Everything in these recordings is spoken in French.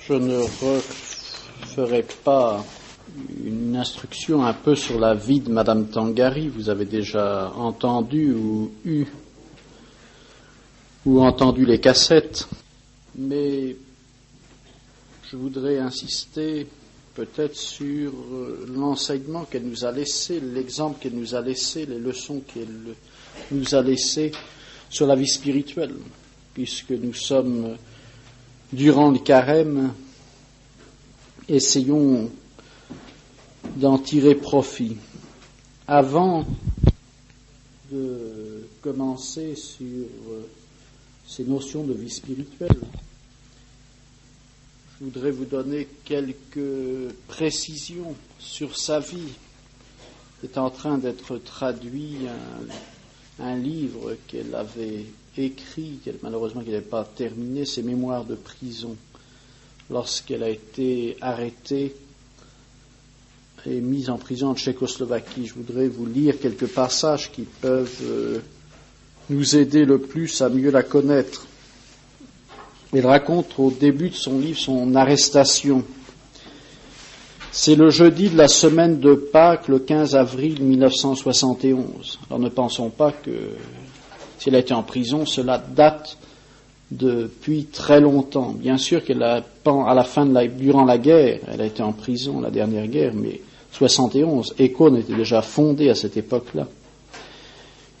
Je ne referai pas une instruction un peu sur la vie de Madame Tangari. Vous avez déjà entendu ou entendu les cassettes, mais je voudrais insister peut-être sur l'enseignement qu'elle nous a laissé, l'exemple qu'elle nous a laissé, les leçons qu'elle nous a laissées sur la vie spirituelle, puisque nous sommes durant le carême, essayons d'en tirer profit. Avant de commencer sur ces notions de vie spirituelle, je voudrais vous donner quelques précisions sur sa vie. Il est en train d'être traduit un livre qu'elle avait écrit, malheureusement qu'elle n'avait pas terminé, ses mémoires de prison, lorsqu'elle a été arrêtée et mise en prison en Tchécoslovaquie. Je voudrais vous lire quelques passages qui peuvent nous aider le plus à mieux la connaître. Elle raconte au début de son livre son arrestation. C'est le jeudi de la semaine de Pâques, le 15 avril 1971. Alors ne pensons pas que si elle a été en prison, cela date depuis très longtemps. Bien sûr durant la guerre, elle a été en prison, la dernière guerre, mais 71, Econ était déjà fondé à cette époque-là.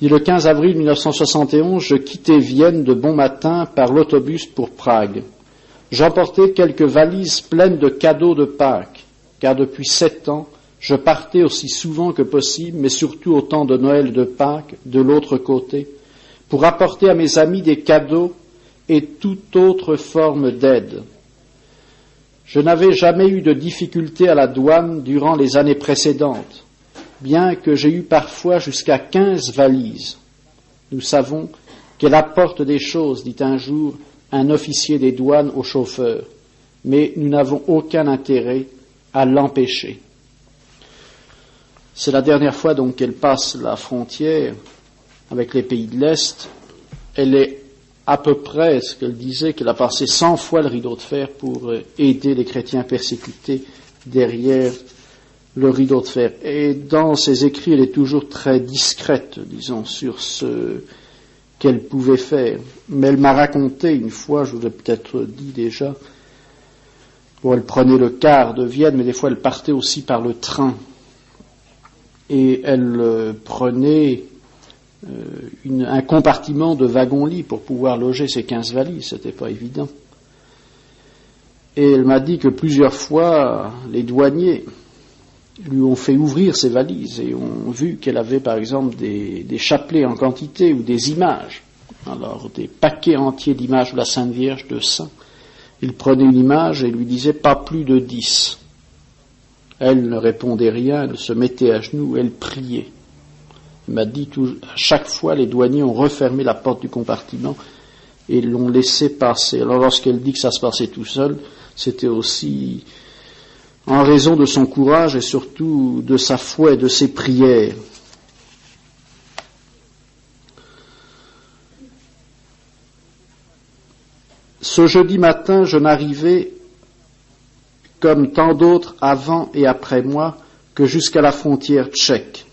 Et le 15 avril 1971, je quittais Vienne de bon matin par l'autobus pour Prague. J'emportais quelques valises pleines de cadeaux de Pâques, car depuis 7 ans, je partais aussi souvent que possible, mais surtout au temps de Noël et de Pâques, de l'autre côté, pour apporter à mes amis des cadeaux et toute autre forme d'aide. Je n'avais jamais eu de difficulté à la douane durant les années précédentes, bien que j'ai eu parfois jusqu'à 15 valises. Nous savons qu'elle apporte des choses, dit un jour un officier des douanes au chauffeur, mais nous n'avons aucun intérêt à l'empêcher. C'est la dernière fois donc qu'elle passe la frontière avec les pays de l'Est. Elle est à peu près ce qu'elle disait, qu'elle a passé 100 fois le rideau de fer pour aider les chrétiens persécutés derrière le rideau de fer. Et dans ses écrits, elle est toujours très discrète, disons, sur ce qu'elle pouvait faire. Mais elle m'a raconté une fois, je vous l'ai peut-être dit déjà, où elle prenait le car de Vienne, mais des fois elle partait aussi par le train. Et elle prenait un compartiment de wagon-lit pour pouvoir loger ses 15 valises, c'était pas évident. Et elle m'a dit que plusieurs fois, les douaniers lui ont fait ouvrir ses valises et ont vu qu'elle avait par exemple des chapelets en quantité ou des images. Alors des paquets entiers d'images de la Sainte Vierge, de saints. Il prenait une image et lui disait pas plus de 10. Elle ne répondait rien, elle se mettait à genoux, elle priait. Il m'a dit à chaque fois les douaniers ont refermé la porte du compartiment et l'ont laissé passer. Alors lorsqu'elle dit que ça se passait tout seul, c'était aussi en raison de son courage et surtout de sa foi et de ses prières. Ce jeudi matin, je n'arrivais, comme tant d'autres avant et après moi, que jusqu'à la frontière tchèque.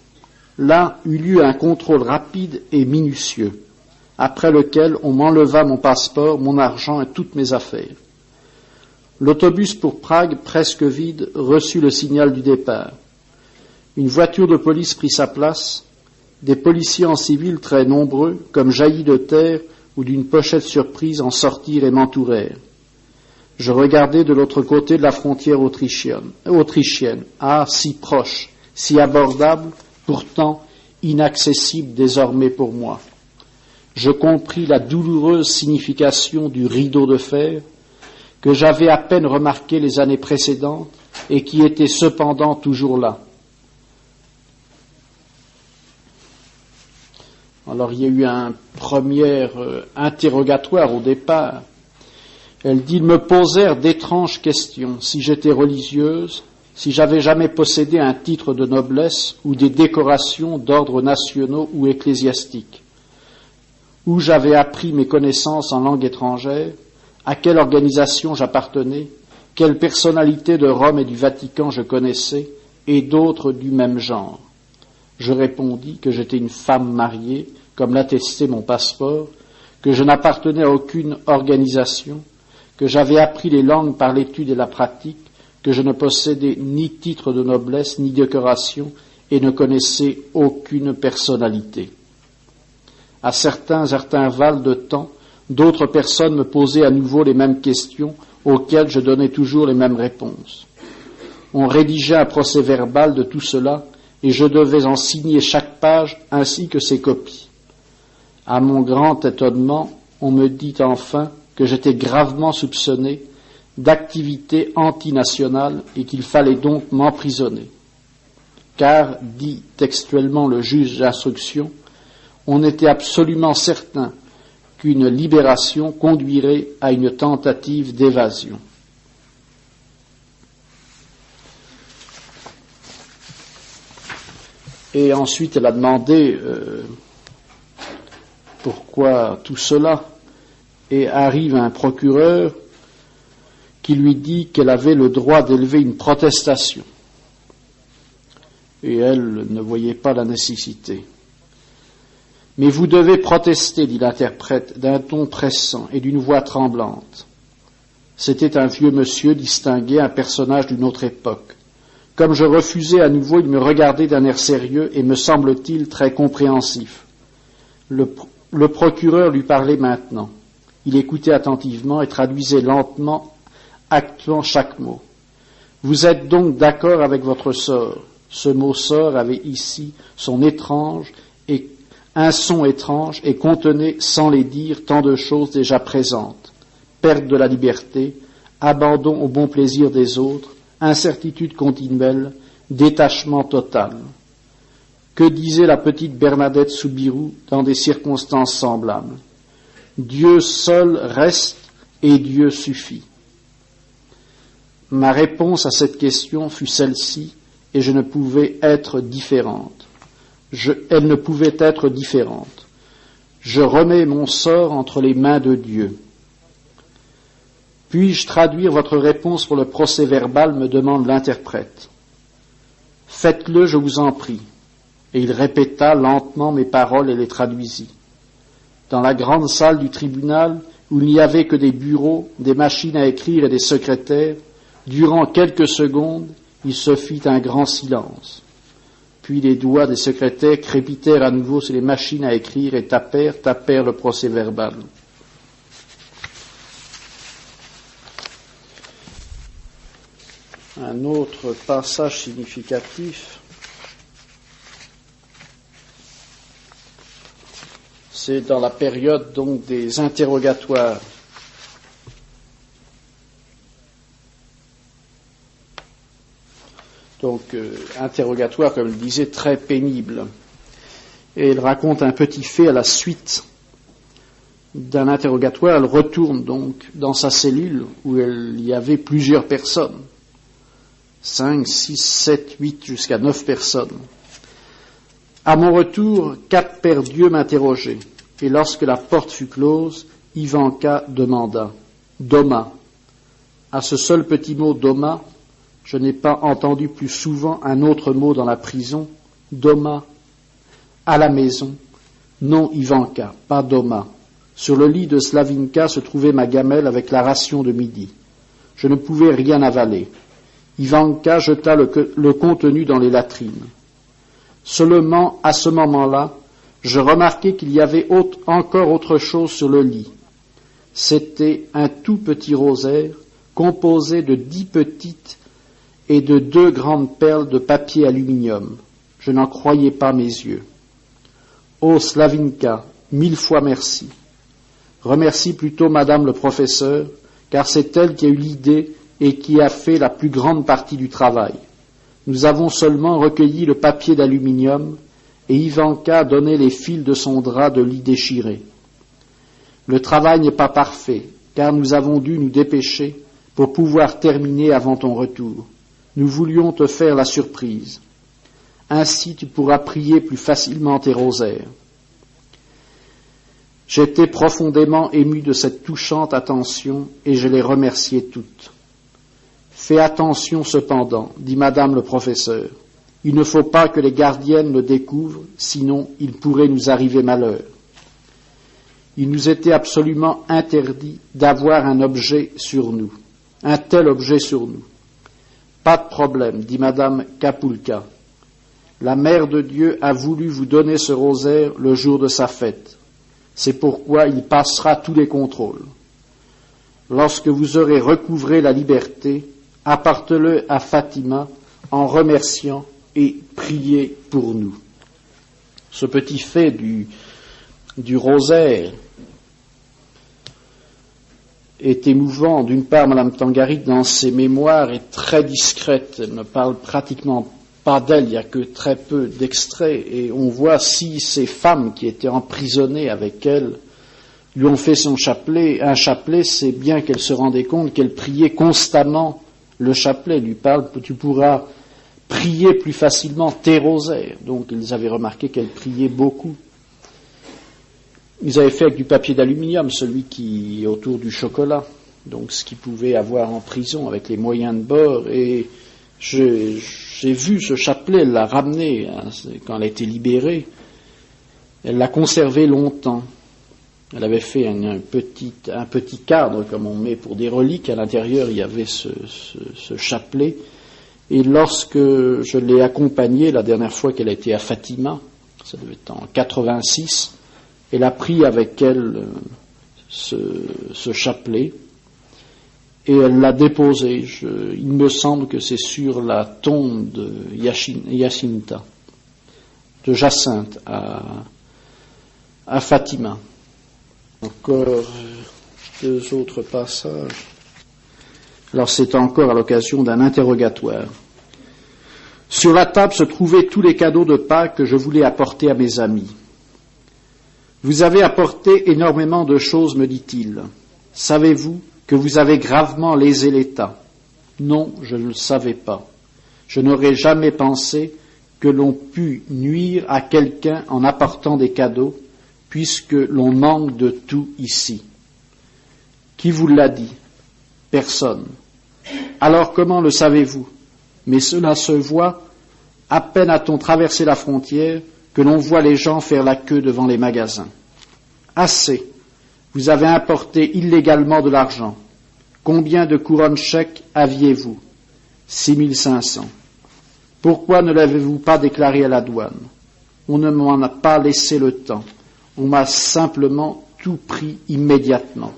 Là eut lieu un contrôle rapide et minutieux, après lequel on m'enleva mon passeport, mon argent et toutes mes affaires. L'autobus pour Prague, presque vide, reçut le signal du départ. Une voiture de police prit sa place, des policiers en civil très nombreux, comme jaillis de terre ou d'une pochette surprise, en sortirent et m'entourèrent. Je regardais de l'autre côté de la frontière autrichienne, si proche, si abordable, pourtant inaccessible désormais pour moi. Je compris la douloureuse signification du rideau de fer que j'avais à peine remarqué les années précédentes et qui était cependant toujours là. Alors il y a eu un premier interrogatoire au départ. Elle dit, ils me posèrent d'étranges questions, si j'étais religieuse, si j'avais jamais possédé un titre de noblesse ou des décorations d'ordre nationaux ou ecclésiastiques, où j'avais appris mes connaissances en langue étrangère, à quelle organisation j'appartenais quelles personnalités de Rome et du Vatican je connaissais, et d'autres du même genre. Je répondis que j'étais une femme mariée, comme l'attestait mon passeport, que je n'appartenais à aucune organisation, que j'avais appris les langues par l'étude et la pratique, que je ne possédais ni titre de noblesse ni décoration et ne connaissais aucune personnalité. À certains intervalles de temps, d'autres personnes me posaient à nouveau les mêmes questions auxquelles je donnais toujours les mêmes réponses. On rédigeait un procès-verbal de tout cela et je devais en signer chaque page ainsi que ses copies. À mon grand étonnement, on me dit enfin que j'étais gravement soupçonné d'activité antinationale et qu'il fallait donc m'emprisonner. Car, dit textuellement le juge d'instruction, on était absolument certain qu'une libération conduirait à une tentative d'évasion. Et ensuite, elle a demandé pourquoi tout cela, et arrive un procureur qui lui dit qu'elle avait le droit d'élever une protestation. Et elle ne voyait pas la nécessité. « Mais vous devez protester, dit l'interprète, d'un ton pressant et d'une voix tremblante. » C'était un vieux monsieur distingué, un personnage d'une autre époque. Comme je refusais à nouveau, il me regardait d'un air sérieux et, me semble-t-il, très compréhensif. Le procureur lui parlait maintenant. Il écoutait attentivement et traduisait lentement, actant chaque mot. « Vous êtes donc d'accord avec votre sort. » Ce mot « sort » avait ici un son étrange et contenait, sans les dire, tant de choses déjà présentes. Perte de la liberté, abandon au bon plaisir des autres, incertitude continuelle, détachement total. Que disait la petite Bernadette Soubirous dans des circonstances semblables? Dieu seul reste et Dieu suffit. Ma réponse à cette question fut celle-ci, et je ne pouvais être différente. Elle ne pouvait être différente. Je remets mon sort entre les mains de Dieu. Puis-je traduire votre réponse pour le procès-verbal, me demande l'interprète. Faites-le, je vous en prie. Et il répéta lentement mes paroles et les traduisit. Dans la grande salle du tribunal, où il n'y avait que des bureaux, des machines à écrire et des secrétaires, durant quelques secondes, il se fit un grand silence. Puis les doigts des secrétaires crépitèrent à nouveau sur les machines à écrire et tapèrent le procès-verbal. Un autre passage significatif, c'est dans la période donc des interrogatoires. Donc, interrogatoire, comme je le disais, très pénible. Et il raconte un petit fait à la suite d'un interrogatoire. Elle retourne donc dans sa cellule où il y avait plusieurs personnes. 5, 6, 7, 8, jusqu'à 9 personnes. À mon retour, 4 pères Dieu m'interrogeaient. Et lorsque la porte fut close, Ivanka demanda « Doma ». À ce seul petit mot « Doma », je n'ai pas entendu plus souvent un autre mot dans la prison, Doma, à la maison. Non, Ivanka, pas Doma. Sur le lit de Slavinka se trouvait ma gamelle avec la ration de midi. Je ne pouvais rien avaler. Ivanka jeta le contenu dans les latrines. Seulement, à ce moment-là, je remarquai qu'il y avait encore autre chose sur le lit. C'était un tout petit rosaire composé de 10 petites et de 2 grandes perles de papier aluminium. Je n'en croyais pas mes yeux. Ô Slavinka, 1000 fois merci. Remercie plutôt Madame le professeur, car c'est elle qui a eu l'idée et qui a fait la plus grande partie du travail. Nous avons seulement recueilli le papier d'aluminium et Ivanka a donné les fils de son drap de lit déchiré. Le travail n'est pas parfait, car nous avons dû nous dépêcher pour pouvoir terminer avant ton retour. Nous voulions te faire la surprise. Ainsi tu pourras prier plus facilement tes rosaires. J'étais profondément ému de cette touchante attention et je les remerciais toutes. Fais attention cependant, dit madame le professeur. Il ne faut pas que les gardiennes le découvrent, sinon il pourrait nous arriver malheur. Il nous était absolument interdit d'avoir un objet sur nous, un tel objet sur nous. Pas de problème, dit madame Kapulka. La Mère de Dieu a voulu vous donner ce rosaire le jour de sa fête. C'est pourquoi il passera tous les contrôles. Lorsque vous aurez recouvré la liberté, apportez-le à Fatima en remerciant et priez pour nous. Ce petit fait du rosaire est émouvant. D'une part, Madame Tangarik, dans ses mémoires, est très discrète. Elle ne parle pratiquement pas d'elle, il n'y a que très peu d'extraits. Et on voit si ces femmes qui étaient emprisonnées avec elle lui ont fait un chapelet, c'est bien qu'elle se rendait compte qu'elle priait constamment le chapelet. Elle lui parle, tu pourras prier plus facilement tes rosaires. Donc ils avaient remarqué qu'elle priait beaucoup. Ils avaient fait avec du papier d'aluminium, celui qui est autour du chocolat, donc ce qu'ils pouvaient avoir en prison avec les moyens de bord. Et j'ai vu ce chapelet, elle l'a ramené quand elle a été libérée. Elle l'a conservé longtemps. Elle avait fait un petit cadre, comme on met pour des reliques. À l'intérieur, il y avait ce chapelet. Et lorsque je l'ai accompagnée, la dernière fois qu'elle a été à Fatima, ça devait être en 86, elle a pris avec elle ce chapelet et elle l'a déposé. Il me semble que c'est sur la tombe de Jacinta, de Jacinthe à Fatima. Encore deux autres passages. Alors c'est encore à l'occasion d'un interrogatoire. Sur la table se trouvaient tous les cadeaux de Pâques que je voulais apporter à mes amis. Vous avez apporté énormément de choses, me dit-il. Savez-vous que vous avez gravement lésé l'État? Non, je ne le savais pas. Je n'aurais jamais pensé que l'on pût nuire à quelqu'un en apportant des cadeaux, puisque l'on manque de tout ici. Qui vous l'a dit? Personne. Alors comment le savez-vous? Mais cela se voit, à peine a-t-on traversé la frontière, que l'on voit les gens faire la queue devant les magasins. Assez. Vous avez importé illégalement de l'argent. Combien de couronnes chèques aviez-vous? 6500. Pourquoi ne l'avez-vous pas déclaré à la douane? On ne m'en a pas laissé le temps. On m'a simplement tout pris immédiatement.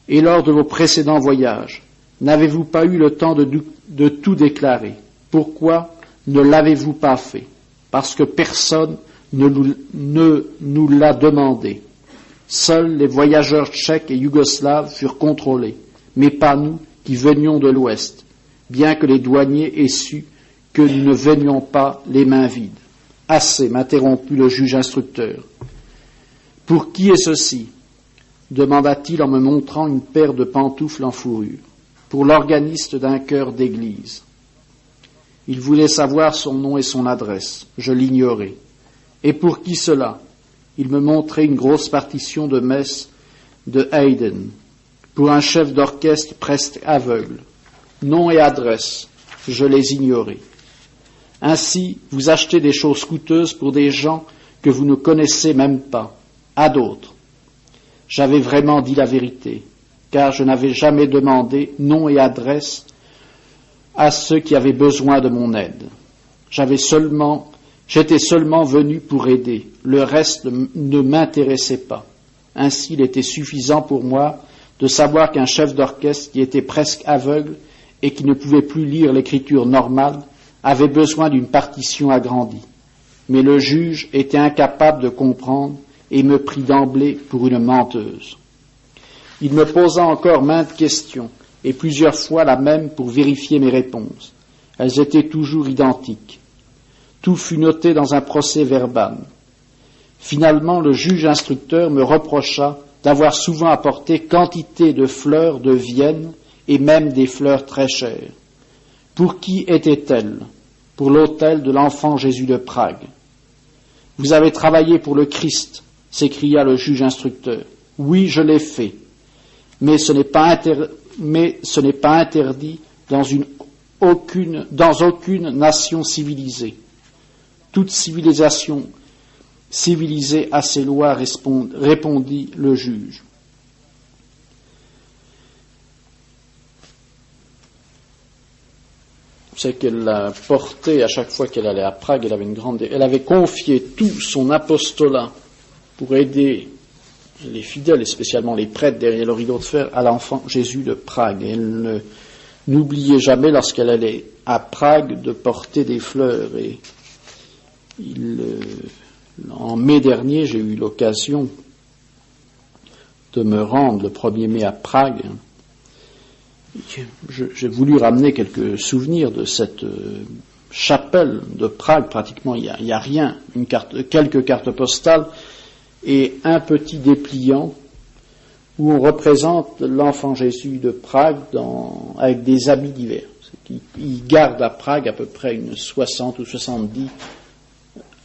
Et lors de vos précédents voyages, n'avez-vous pas eu le temps de tout déclarer? Pourquoi ne l'avez-vous pas fait? Parce que personne ne nous l'a demandé. Seuls les voyageurs tchèques et yougoslaves furent contrôlés, mais pas nous qui venions de l'Ouest, bien que les douaniers aient su que nous ne venions pas les mains vides. Assez, m'interrompit le juge instructeur. Pour qui est ceci? Demanda-t-il en me montrant une paire de pantoufles en fourrure. Pour l'organiste d'un chœur d'église. Il voulait savoir son nom et son adresse. Je l'ignorais. Et pour qui cela? Il me montrait une grosse partition de messe de Haydn, pour un chef d'orchestre presque aveugle. Nom et adresse, je les ignorais. Ainsi, vous achetez des choses coûteuses pour des gens que vous ne connaissez même pas, à d'autres. J'avais vraiment dit la vérité, car je n'avais jamais demandé nom et adresse à ceux qui avaient besoin de mon aide. J'étais seulement venu pour aider. Le reste ne m'intéressait pas. Ainsi, il était suffisant pour moi de savoir qu'un chef d'orchestre qui était presque aveugle et qui ne pouvait plus lire l'écriture normale avait besoin d'une partition agrandie. Mais le juge était incapable de comprendre et me prit d'emblée pour une menteuse. Il me posa encore maintes questions, et plusieurs fois la même pour vérifier mes réponses. Elles étaient toujours identiques. Tout fut noté dans un procès verbal. Finalement, le juge instructeur me reprocha d'avoir souvent apporté quantité de fleurs de Vienne et même des fleurs très chères. Pour qui étaient-elles? Pour l'autel de l'enfant Jésus de Prague. Vous avez travaillé pour le Christ, s'écria le juge instructeur. Oui, je l'ai fait, mais ce n'est pas interdit dans aucune nation civilisée. Toute civilisation civilisée a ses lois, répondit le juge. C'est qu'elle l'a porté à chaque fois qu'elle allait à Prague, elle avait confié tout son apostolat pour aider les fidèles, et spécialement les prêtres derrière le rideau de fer, à l'enfant Jésus de Prague. Et elle n'oubliait jamais, lorsqu'elle allait à Prague, de porter des fleurs. Et en mai dernier, j'ai eu l'occasion de me rendre le 1er mai à Prague. J'ai voulu ramener quelques souvenirs de cette chapelle de Prague. Pratiquement, il y a rien, quelques cartes postales et un petit dépliant où on représente l'enfant Jésus de Prague avec des habits divers. Il garde à Prague à peu près une 60 ou 70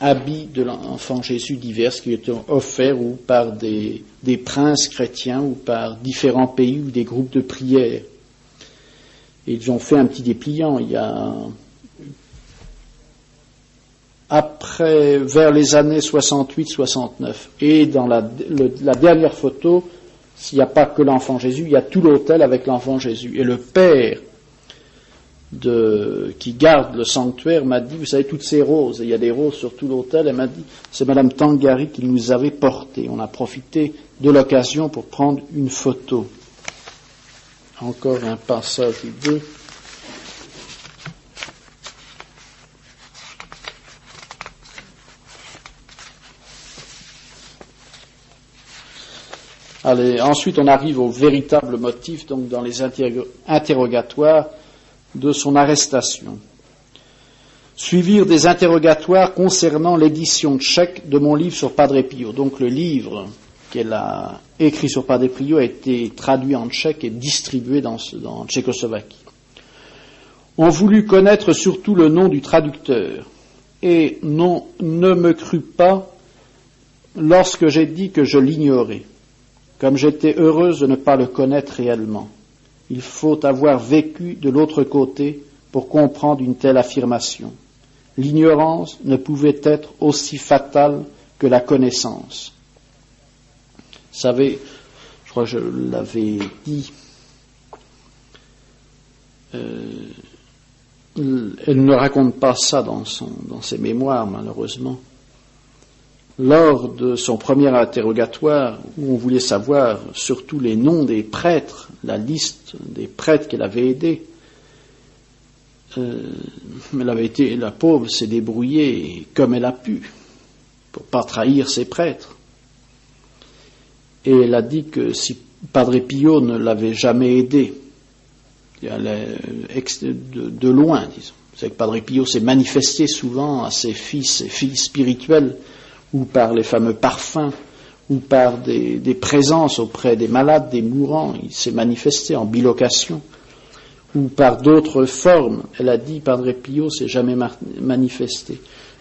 habits de l'enfant Jésus divers qui étaient offerts ou par des princes chrétiens ou par différents pays ou des groupes de prière. Et ils ont fait un petit dépliant. Il y a vers les années 68-69, et dans la dernière photo, s'il n'y a pas que l'enfant Jésus, il y a tout l'autel avec l'enfant Jésus. Et le père qui garde le sanctuaire m'a dit, vous savez, toutes ces roses, et il y a des roses sur tout l'autel, elle m'a dit, c'est Madame Tangari qui nous avait porté. On a profité de l'occasion pour prendre une photo. Encore un passage ou deux. Allez, ensuite on arrive au véritable motif, donc dans les interrogatoires de son arrestation. Suivirent des interrogatoires concernant l'édition tchèque de mon livre sur Padre Pio. Donc le livre qu'elle a écrit sur Padre Pio a été traduit en tchèque et distribué dans Tchécoslovaquie. On voulut connaître surtout le nom du traducteur et ne me crut pas lorsque j'ai dit que je l'ignorais. Comme j'étais heureuse de ne pas le connaître réellement. Il faut avoir vécu de l'autre côté pour comprendre une telle affirmation. L'ignorance ne pouvait être aussi fatale que la connaissance. Vous savez, je crois que je l'avais dit, elle ne raconte pas ça dans ses mémoires, malheureusement. Lors de son premier interrogatoire, où on voulait savoir surtout les noms des prêtres, la liste des prêtres qu'elle avait aidés, la pauvre s'est débrouillée comme elle a pu, pour pas trahir ses prêtres. Et elle a dit que si Padre Pio ne l'avait jamais aidée, de loin, disons. C'est que Padre Pio s'est manifesté souvent à ses fils et filles spirituels, ou par les fameux parfums, ou par des présences auprès des malades, des mourants, il s'est manifesté en bilocation, ou par d'autres formes. Elle a dit, Padre Pio s'est jamais manifesté.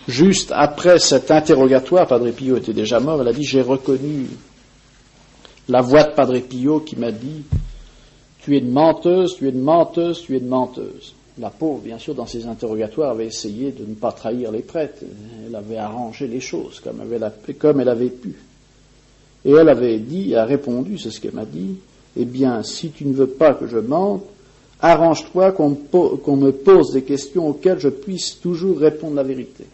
Juste après cet interrogatoire, Padre Pio était déjà mort, elle a dit, j'ai reconnu la voix de Padre Pio qui m'a dit, tu es une menteuse, tu es une menteuse, tu es une menteuse. La pauvre, bien sûr, dans ses interrogatoires, avait essayé de ne pas trahir les prêtres. Elle avait arrangé les choses comme elle avait pu. Et elle avait dit, a répondu, c'est ce qu'elle m'a dit, eh bien, si tu ne veux pas que je mente, arrange-toi qu'on me pose des questions auxquelles je puisse toujours répondre la vérité.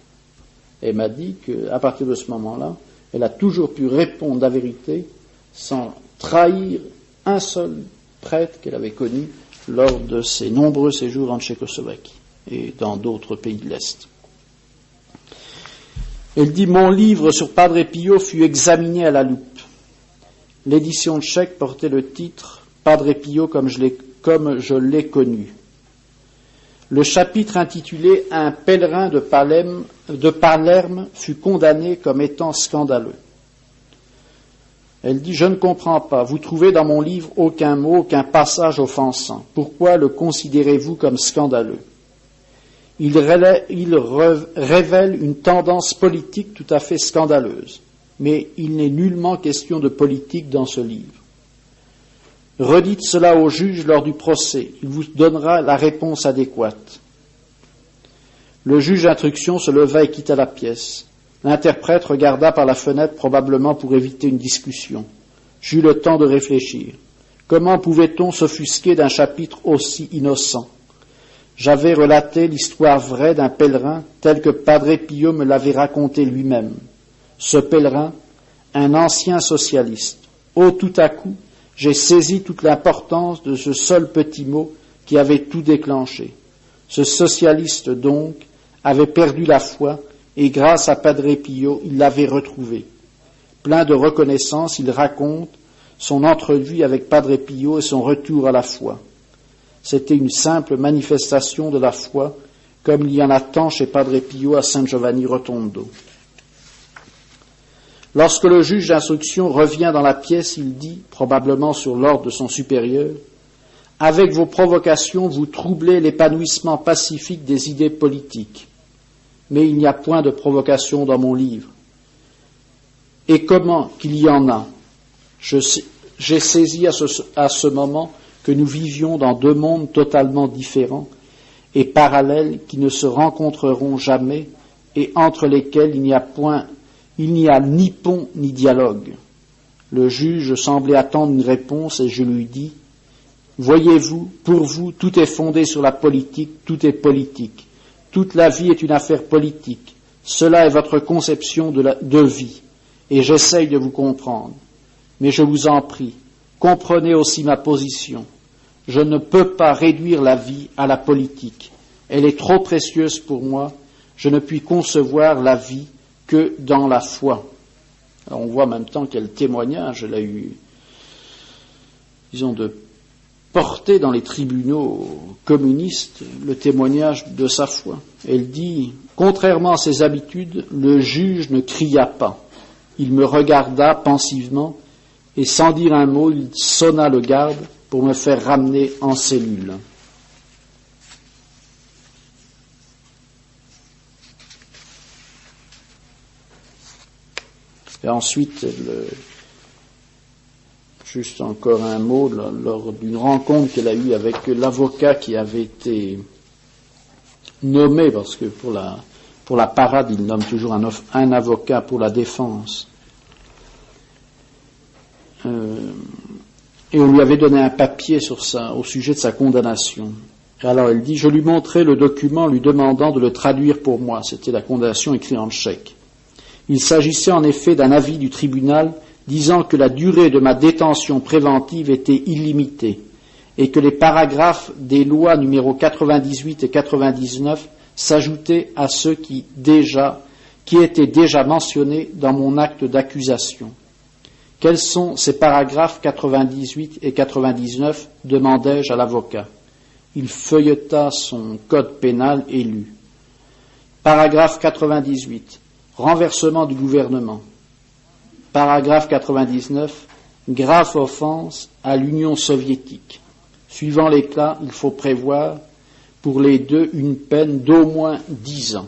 Et elle m'a dit qu'à partir de ce moment-là, elle a toujours pu répondre la vérité sans trahir un seul prêtre qu'elle avait connu lors de ses nombreux séjours en Tchécoslovaquie et dans d'autres pays de l'Est. Elle dit, mon livre sur Padre Pio fut examiné à la loupe. L'édition tchèque portait le titre Padre Pio comme je l'ai connu. Le chapitre intitulé Un pèlerin de Palerme fut condamné comme étant scandaleux. Elle dit, je ne comprends pas, vous trouvez dans mon livre aucun mot, aucun passage offensant. Pourquoi le considérez-vous comme scandaleux ? Il révèle une tendance politique tout à fait scandaleuse, mais il n'est nullement question de politique dans ce livre. Redites cela au juge lors du procès. Il vous donnera la réponse adéquate. » Le juge d'instruction se leva et quitta la pièce. L'interprète regarda par la fenêtre, probablement pour éviter une discussion. J'eus le temps de réfléchir. Comment pouvait-on s'offusquer d'un chapitre aussi innocent ? J'avais relaté l'histoire vraie d'un pèlerin tel que Padre Pio me l'avait raconté lui-même. Ce pèlerin, un ancien socialiste. Oh, tout à coup, j'ai saisi toute l'importance de ce seul petit mot qui avait tout déclenché. Ce socialiste, donc, avait perdu la foi et grâce à Padre Pio, il l'avait retrouvée. Plein de reconnaissance, il raconte son entrevue avec Padre Pio et son retour à la foi. C'était une simple manifestation de la foi, comme il y en a tant chez Padre Pio à San Giovanni Rotondo. Lorsque le juge d'instruction revient dans la pièce, il dit, probablement sur l'ordre de son supérieur, « Avec vos provocations, vous troublez l'épanouissement pacifique des idées politiques. Mais il n'y a point de provocation dans mon livre. Et comment qu'il y en a ? J'ai saisi à ce moment que nous vivions dans deux mondes totalement différents et parallèles qui ne se rencontreront jamais et entre lesquels il n'y a ni pont ni dialogue. » Le juge semblait attendre une réponse et je lui dis, « Voyez-vous, pour vous, tout est fondé sur la politique, tout est politique. Toute la vie est une affaire politique. Cela est votre conception de vie, et j'essaye de vous comprendre. Mais je vous en prie, comprenez aussi ma position. Je ne peux pas réduire la vie à la politique. Elle est trop précieuse pour moi. Je ne puis concevoir la vie que dans la foi. » Alors on voit en même temps quel témoignage elle a eu, disons, de porter dans les tribunaux communistes le témoignage de sa foi. Elle dit, contrairement à ses habitudes, le juge ne cria pas. Il me regarda pensivement et sans dire un mot, il sonna le garde pour me faire ramener en cellule. Et ensuite, juste encore un mot, lors d'une rencontre qu'elle a eue avec l'avocat qui avait été nommé, parce que pour la parade, il nomme toujours un avocat pour la défense. Et on lui avait donné un papier au sujet de sa condamnation. Et alors elle dit, je lui montrai le document lui demandant de le traduire pour moi. C'était la condamnation écrite en tchèque. Il s'agissait en effet d'un avis du tribunal disant que la durée de ma détention préventive était illimitée et que les paragraphes des lois numéro 98 et 99 s'ajoutaient à ceux qui étaient déjà mentionnés dans mon acte d'accusation. Quels sont ces paragraphes 98 et 99 demandai-je à l'avocat. Il feuilleta son code pénal et lut. Paragraphe 98. Renversement du gouvernement. Paragraphe 99. Grave offense à l'Union soviétique. Suivant les cas, il faut prévoir pour les deux une peine d'au moins 10 ans.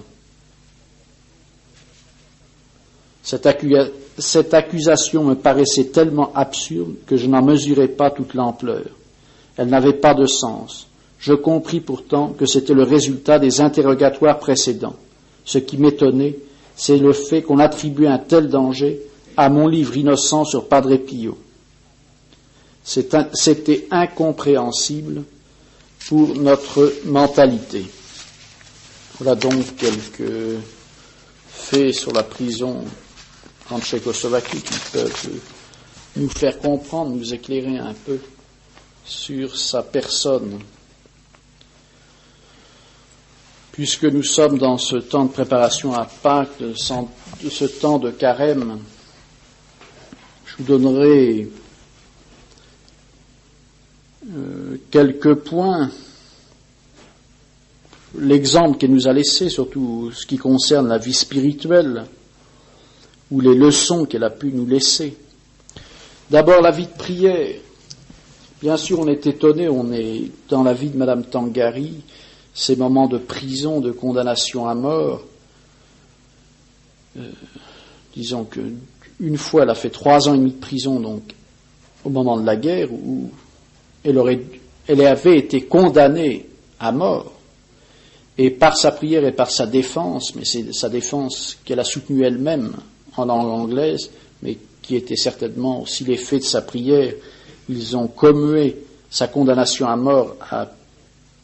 Cette accusation me paraissait tellement absurde que je n'en mesurais pas toute l'ampleur. Elle n'avait pas de sens. Je compris pourtant que c'était le résultat des interrogatoires précédents. Ce qui m'étonnait, c'est le fait qu'on attribuait un tel danger à mon livre innocent sur Padre Pio. C'était incompréhensible pour notre mentalité. Voilà donc quelques faits sur la prison en Tchécoslovaquie qui peuvent nous faire comprendre, nous éclairer un peu sur sa personne. Puisque nous sommes dans ce temps de préparation à Pâques, de ce temps de carême, je vous donnerai quelques points. L'exemple qu'elle nous a laissé, surtout ce qui concerne la vie spirituelle, ou les leçons qu'elle a pu nous laisser. D'abord, la vie de prière. Bien sûr, on est étonné, on est dans la vie de Madame Tangari, ces moments de prison, de condamnation à mort. Disons que une fois, elle a fait 3 ans et demi de prison, donc au moment de la guerre, où elle avait été condamnée à mort. Et par sa prière et par sa défense, mais c'est sa défense qu'elle a soutenue elle-même en langue anglaise, mais qui était certainement aussi l'effet de sa prière, ils ont commué sa condamnation à mort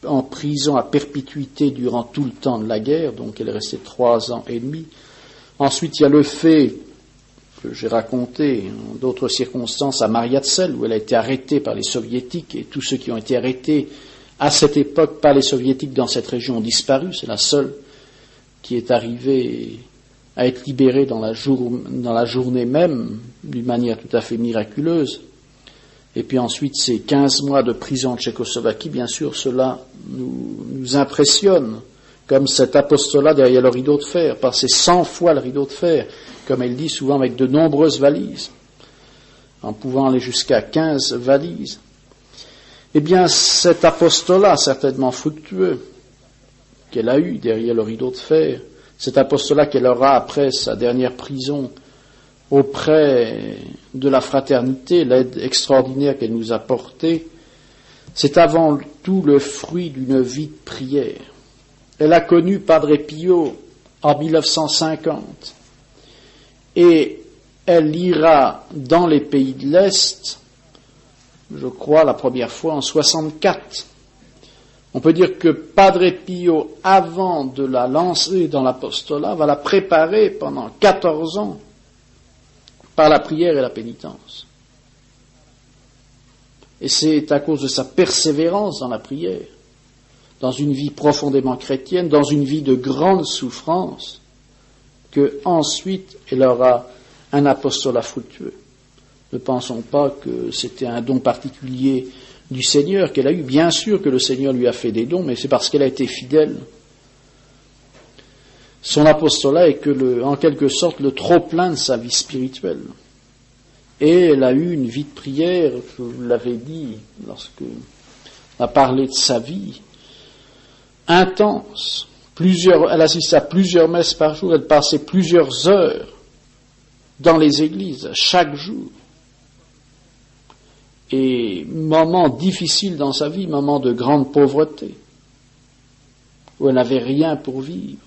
en prison à perpétuité durant tout le temps de la guerre, donc elle est restée 3 ans et demi. Ensuite, il y a le fait que j'ai raconté en d'autres circonstances à Mariazell, où elle a été arrêtée par les soviétiques, et tous ceux qui ont été arrêtés à cette époque par les soviétiques dans cette région ont disparu. C'est la seule qui est arrivée à être libérée dans la journée même, d'une manière tout à fait miraculeuse. Et puis ensuite, ces 15 mois de prison en Tchécoslovaquie, bien sûr, cela nous impressionne, comme cet apostolat derrière le rideau de fer, passer 100 fois le rideau de fer, comme elle dit souvent, avec de nombreuses valises, en pouvant aller jusqu'à 15 valises. Eh bien, cet apostolat certainement fructueux qu'elle a eu derrière le rideau de fer, cet apostolat qu'elle aura après sa dernière prison auprès de la fraternité, l'aide extraordinaire qu'elle nous a portée, c'est avant tout le fruit d'une vie de prière. Elle a connu Padre Pio en 1950 et elle ira dans les pays de l'Est, je crois, la première fois en 64. On peut dire que Padre Pio, avant de la lancer dans l'apostolat, va la préparer pendant 14 ans par la prière et la pénitence. Et c'est à cause de sa persévérance dans la prière, dans une vie profondément chrétienne, dans une vie de grande souffrance, que ensuite elle aura un apostolat fructueux. Ne pensons pas que c'était un don particulier du Seigneur qu'elle a eu. Bien sûr que le Seigneur lui a fait des dons, mais c'est parce qu'elle a été fidèle. Son apostolat est en quelque sorte le trop-plein de sa vie spirituelle. Et elle a eu une vie de prière, je vous l'avais dit lorsque on a parlé de sa vie, intense. Elle assistait à plusieurs messes par jour, elle passait plusieurs heures dans les églises, chaque jour. Et moments difficiles dans sa vie, moments de grande pauvreté, où elle n'avait rien pour vivre.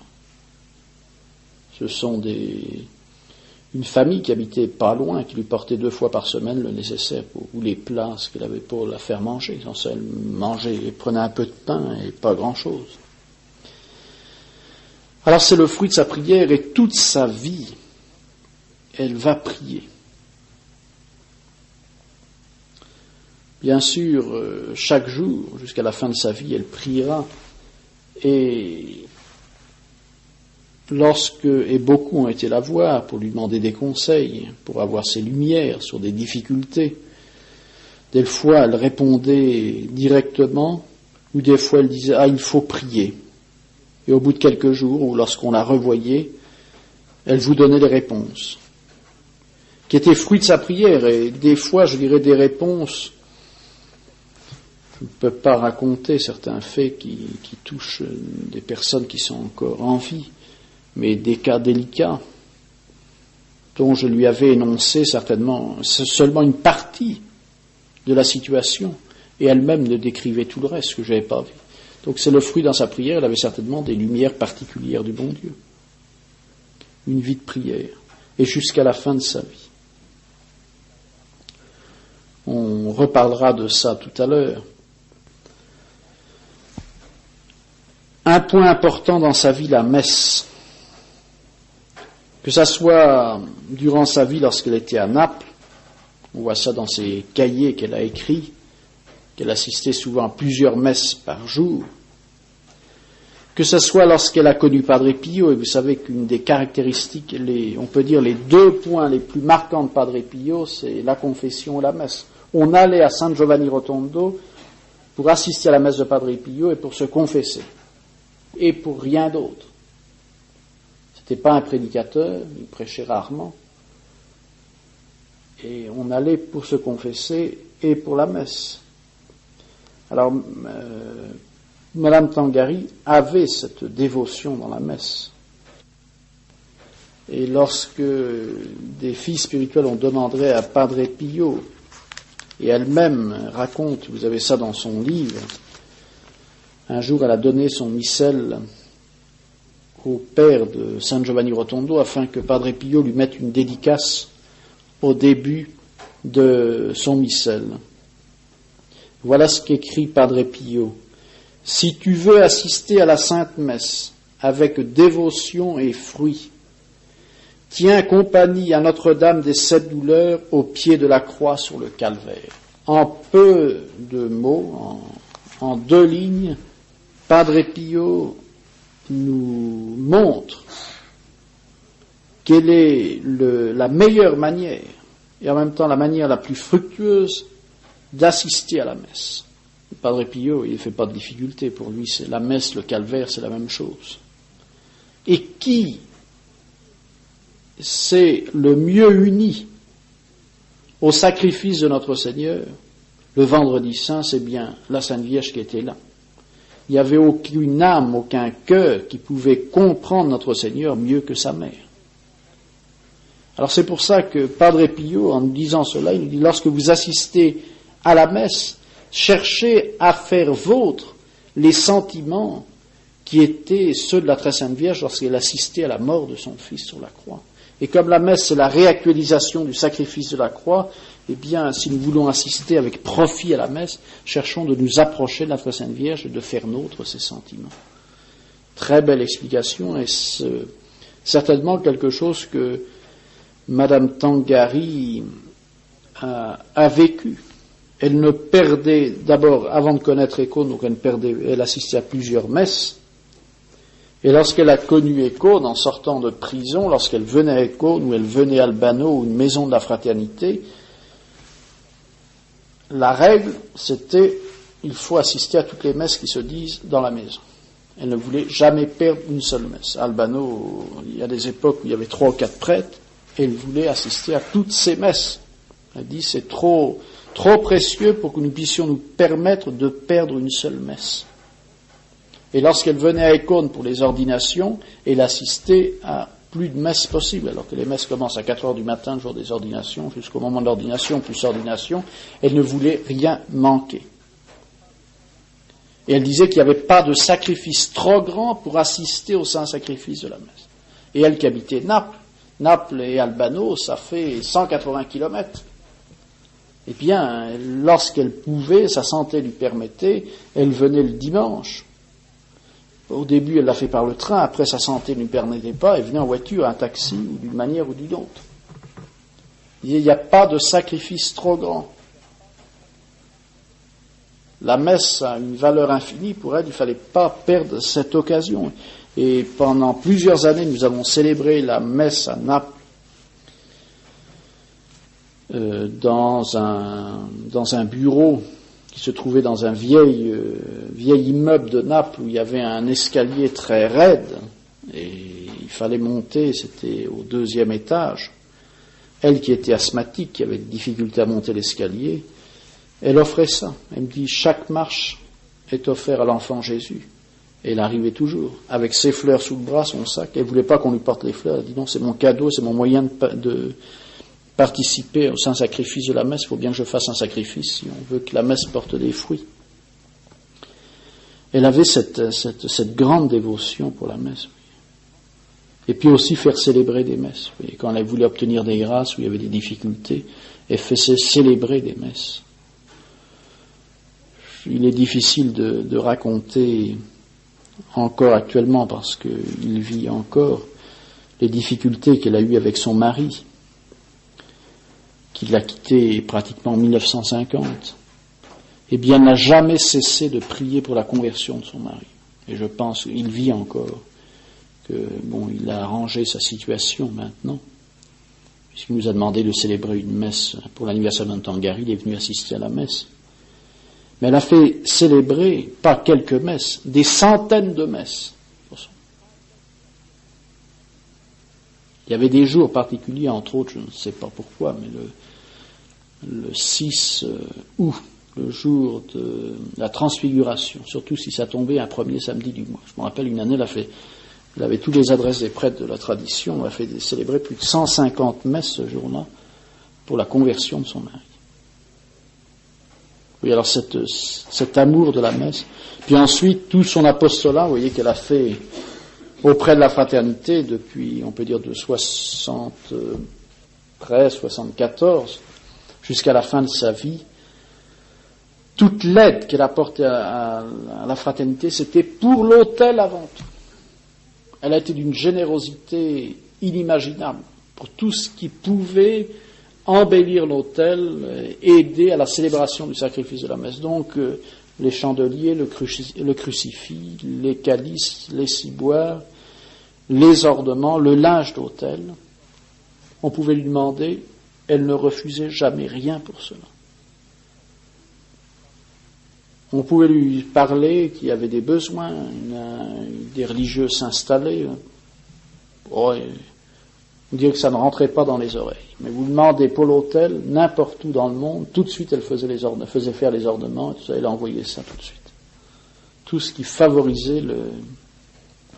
Ce sont une famille qui habitait pas loin, qui lui portait 2 fois par semaine le nécessaire ou les plats, ce qu'elle avait pour la faire manger. Elle mangeait, elle prenait un peu de pain et pas grand-chose. Alors c'est le fruit de sa prière et toute sa vie, elle va prier. Bien sûr, chaque jour, jusqu'à la fin de sa vie, elle priera. Et beaucoup ont été la voir pour lui demander des conseils, pour avoir ses lumières sur des difficultés. Des fois, elle répondait directement, ou des fois, elle disait « Ah, il faut prier ». Et au bout de quelques jours, ou lorsqu'on la revoyait, elle vous donnait des réponses, qui étaient fruits de sa prière. Et des fois, je dirais des réponses. Je ne peux pas raconter certains faits qui touchent des personnes qui sont encore en vie, mais des cas délicats dont je lui avais énoncé certainement seulement une partie de la situation, et elle-même ne décrivait tout le reste que je n'avais pas vu. Donc c'est le fruit dans sa prière, elle avait certainement des lumières particulières du bon Dieu. Une vie de prière, et jusqu'à la fin de sa vie. On reparlera de ça tout à l'heure. Un point important dans sa vie, la messe. Que ça soit durant sa vie lorsqu'elle était à Naples, on voit ça dans ses cahiers qu'elle a écrits, qu'elle assistait souvent à plusieurs messes par jour. Que ce soit lorsqu'elle a connu Padre Pio, et vous savez qu'une des caractéristiques, on peut dire les 2 points les plus marquants de Padre Pio, c'est la confession et la messe. On allait à San Giovanni Rotondo pour assister à la messe de Padre Pio et pour se confesser. Et pour rien d'autre. C'était pas un prédicateur, il prêchait rarement. Et on allait pour se confesser et pour la messe. Alors, Madame Tangari avait cette dévotion dans la messe. Et lorsque des filles spirituelles, on demanderait à Padre Pio Et elle-même raconte, vous avez ça dans son livre, un jour elle a donné son missel au père de San Giovanni Rotondo afin que Padre Pio lui mette une dédicace au début de son missel. Voilà ce qu'écrit Padre Pio. Si tu veux assister à la Sainte Messe avec dévotion et fruit, tiens compagnie à Notre-Dame des Sept Douleurs au pied de la croix sur le calvaire. En peu de mots, en 2 lignes, Padre Pio nous montre quelle est la meilleure manière, et en même temps la manière la plus fructueuse, d'assister à la messe. Padre Pio, il ne fait pas de difficulté. Pour lui, c'est la messe, le calvaire, c'est la même chose. Et qui s'est le mieux uni au sacrifice de notre Seigneur le vendredi saint? C'est bien la Sainte Vierge qui était là. Il n'y avait aucune âme, aucun cœur qui pouvait comprendre notre Seigneur mieux que sa mère. Alors c'est pour ça que Padre Pio, en nous disant cela, il nous dit, lorsque vous assistez à la messe, cherchez à faire vôtre les sentiments qui étaient ceux de la Très Sainte Vierge lorsqu'elle assistait à la mort de son Fils sur la croix. Et comme la messe, c'est la réactualisation du sacrifice de la croix, eh bien, si nous voulons assister avec profit à la messe, cherchons de nous approcher de la Très Sainte Vierge et de faire nôtre ces sentiments. Très belle explication, et c'est certainement quelque chose que Madame Tangari a vécu. Elle ne perdait, d'abord, avant de connaître Écône, donc elle assistait à plusieurs messes. Et lorsqu'elle a connu Écône, en sortant de prison, lorsqu'elle venait à Écône, ou elle venait à Albano, ou une maison de la fraternité, la règle, c'était, il faut assister à toutes les messes qui se disent dans la maison. Elle ne voulait jamais perdre une seule messe. À Albano, il y a des époques où il y avait 3 ou 4 prêtres, et elle voulait assister à toutes ces messes. Elle dit, c'est trop précieux pour que nous puissions nous permettre de perdre une seule messe. Et lorsqu'elle venait à Écône pour les ordinations, elle assistait à plus de messes possibles, alors que les messes commencent à 4 heures du matin, le jour des ordinations, jusqu'au moment de l'ordination, plus ordination, elle ne voulait rien manquer. Et elle disait qu'il n'y avait pas de sacrifice trop grand pour assister au saint sacrifice de la messe. Et elle qui habitait Naples et Albano, ça fait 180 kilomètres. Eh bien, lorsqu'elle pouvait, sa santé lui permettait, elle venait le dimanche. Au début, elle l'a fait par le train, après sa santé ne lui permettait pas, elle venait en voiture, un taxi, ou d'une manière ou d'une autre. Il n'y a pas de sacrifice trop grand. La messe a une valeur infinie pour elle, il ne fallait pas perdre cette occasion. Et pendant plusieurs années, nous avons célébré la messe à Naples, dans un bureau qui se trouvait dans un vieil immeuble de Naples où il y avait un escalier très raide et il fallait monter, c'était au 2e étage. Elle qui était asthmatique, qui avait des difficultés à monter l'escalier, elle offrait ça. Elle me dit, chaque marche est offerte à l'enfant Jésus. Et elle arrivait toujours, avec ses fleurs sous le bras, son sac. Elle ne voulait pas qu'on lui porte les fleurs. Elle dit, non, c'est mon cadeau, c'est mon moyen de participer au saint sacrifice de la messe. Il faut bien que je fasse un sacrifice si on veut que la messe porte des fruits. Elle avait cette grande dévotion pour la messe. Et puis aussi faire célébrer des messes. Et quand elle voulait obtenir des grâces où il y avait des difficultés, elle faisait célébrer des messes. Il est difficile de raconter encore actuellement, parce qu'il vit encore, les difficultés qu'elle a eues avec son mari, qui l'a quitté pratiquement en 1950, eh bien, n'a jamais cessé de prier pour la conversion de son mari. Et je pense qu'il vit encore, il a arrangé sa situation maintenant, puisqu'il nous a demandé de célébrer une messe pour l'anniversaire d'Antangari, il est venu assister à la messe. Mais elle a fait célébrer, pas quelques messes, des centaines de messes. Il y avait des jours particuliers, entre autres, je ne sais pas pourquoi, mais le 6 août, le jour de la transfiguration, surtout si ça tombait un premier samedi du mois. Je me rappelle une année, elle avait toutes les adresses des prêtres de la tradition, elle a fait célébrer plus de 150 messes ce jour-là pour la conversion de son mari. Oui, alors cet amour de la messe. Puis ensuite, tout son apostolat, vous voyez, qu'elle a fait auprès de la fraternité depuis, on peut dire, de 73, 74, jusqu'à la fin de sa vie. Toute l'aide qu'elle apportait à la fraternité, c'était pour l'autel avant tout. Elle a été d'une générosité inimaginable pour tout ce qui pouvait embellir l'autel, aider à la célébration du sacrifice de la messe. Donc, les chandeliers, le crucifix, les calices, les ciboires, les ornements, le linge d'autel. On pouvait lui demander, elle ne refusait jamais rien pour cela. On pouvait lui parler qu'il y avait des besoins, des religieux s'installaient. Vous dire que ça ne rentrait pas dans les oreilles. Mais vous demandez pour l'autel, n'importe où dans le monde, tout de suite elle faisait faire les ornements, et tout ça, elle envoyait ça tout de suite. Tout ce qui favorisait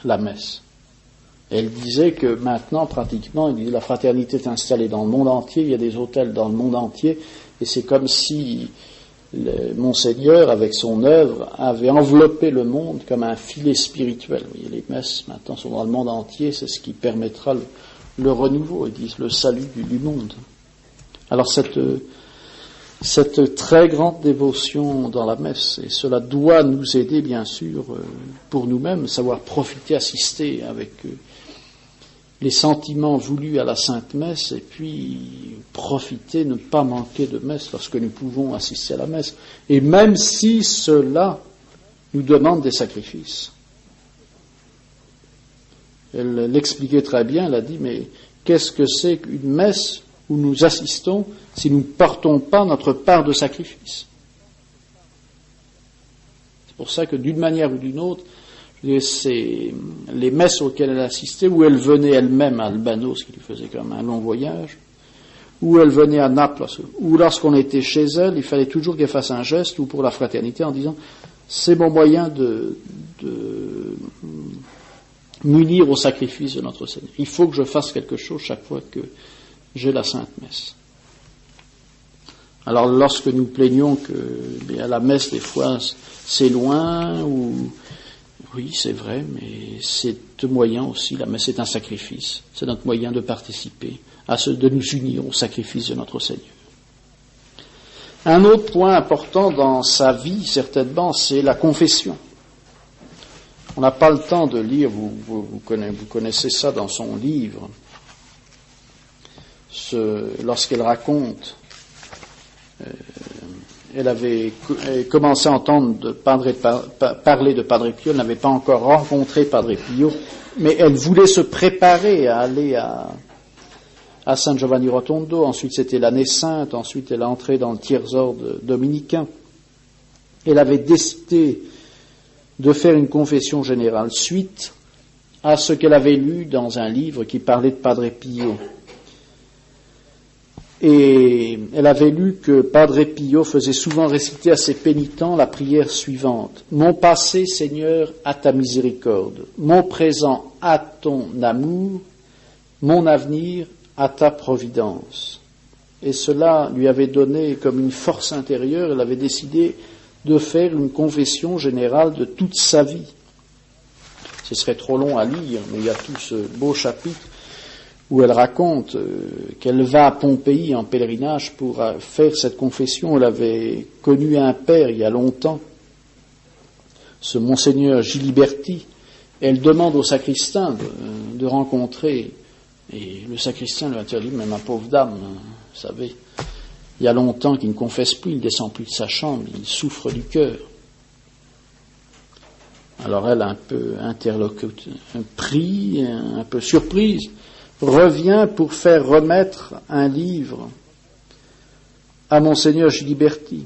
la messe. Et elle disait que maintenant, pratiquement, la fraternité est installée dans le monde entier, il y a des autels dans le monde entier, et c'est comme si Monseigneur, avec son œuvre, avait enveloppé le monde comme un filet spirituel. Vous voyez, les messes maintenant sont dans le monde entier, c'est ce qui permettra le renouveau, ils disent le salut du monde. Alors cette très grande dévotion dans la messe, et cela doit nous aider bien sûr pour nous-mêmes, savoir profiter, assister avec les sentiments voulus à la Sainte Messe, et puis profiter, ne pas manquer de messe lorsque nous pouvons assister à la messe. Et même si cela nous demande des sacrifices. Elle l'expliquait très bien, elle a dit, mais qu'est-ce que c'est qu'une messe où nous assistons si nous ne portons pas notre part de sacrifice? C'est pour ça que d'une manière ou d'une autre, c'est les messes auxquelles elle assistait, où elle venait elle-même à Albano, ce qui lui faisait quand même un long voyage, où elle venait à Naples, ou lorsqu'on était chez elle, il fallait toujours qu'elle fasse un geste, ou pour la fraternité, en disant, c'est mon moyen de m'unir au sacrifice de notre Seigneur. Il faut que je fasse quelque chose chaque fois que j'ai la Sainte Messe. Alors lorsque nous plaignons que la messe des fois c'est loin, ou oui c'est vrai, mais c'est un moyen aussi, la messe est un sacrifice, c'est notre moyen de participer, de nous unir au sacrifice de notre Seigneur. Un autre point important dans sa vie, certainement, c'est la confession. On n'a pas le temps de lire, vous connaissez ça dans son livre, lorsqu'elle raconte, elle avait commencé à entendre parler de Padre Pio, elle n'avait pas encore rencontré Padre Pio, mais elle voulait se préparer à aller à San Giovanni Rotondo, ensuite c'était l'année sainte, ensuite elle est entrée dans le tiers-ordre dominicain. Elle avait décidé de faire une confession générale suite à ce qu'elle avait lu dans un livre qui parlait de Padre Pio. Et elle avait lu que Padre Pio faisait souvent réciter à ses pénitents la prière suivante. « Mon passé, Seigneur, à ta miséricorde. Mon présent, à ton amour. Mon avenir, à ta providence. » Et cela lui avait donné comme une force intérieure. Elle avait décidé de faire une confession générale de toute sa vie. Ce serait trop long à lire, mais il y a tout ce beau chapitre où elle raconte qu'elle va à Pompéi en pèlerinage pour faire cette confession. Elle avait connu un père il y a longtemps, ce Monseigneur Giliberti. Elle demande au sacristain de rencontrer, et le sacristain lui a dit, mais ma pauvre dame, vous savez, il y a longtemps qu'il ne confesse plus, il ne descend plus de sa chambre, il souffre du cœur. Alors elle, un peu pris, un peu surprise, revient pour faire remettre un livre à Monseigneur Giliberti.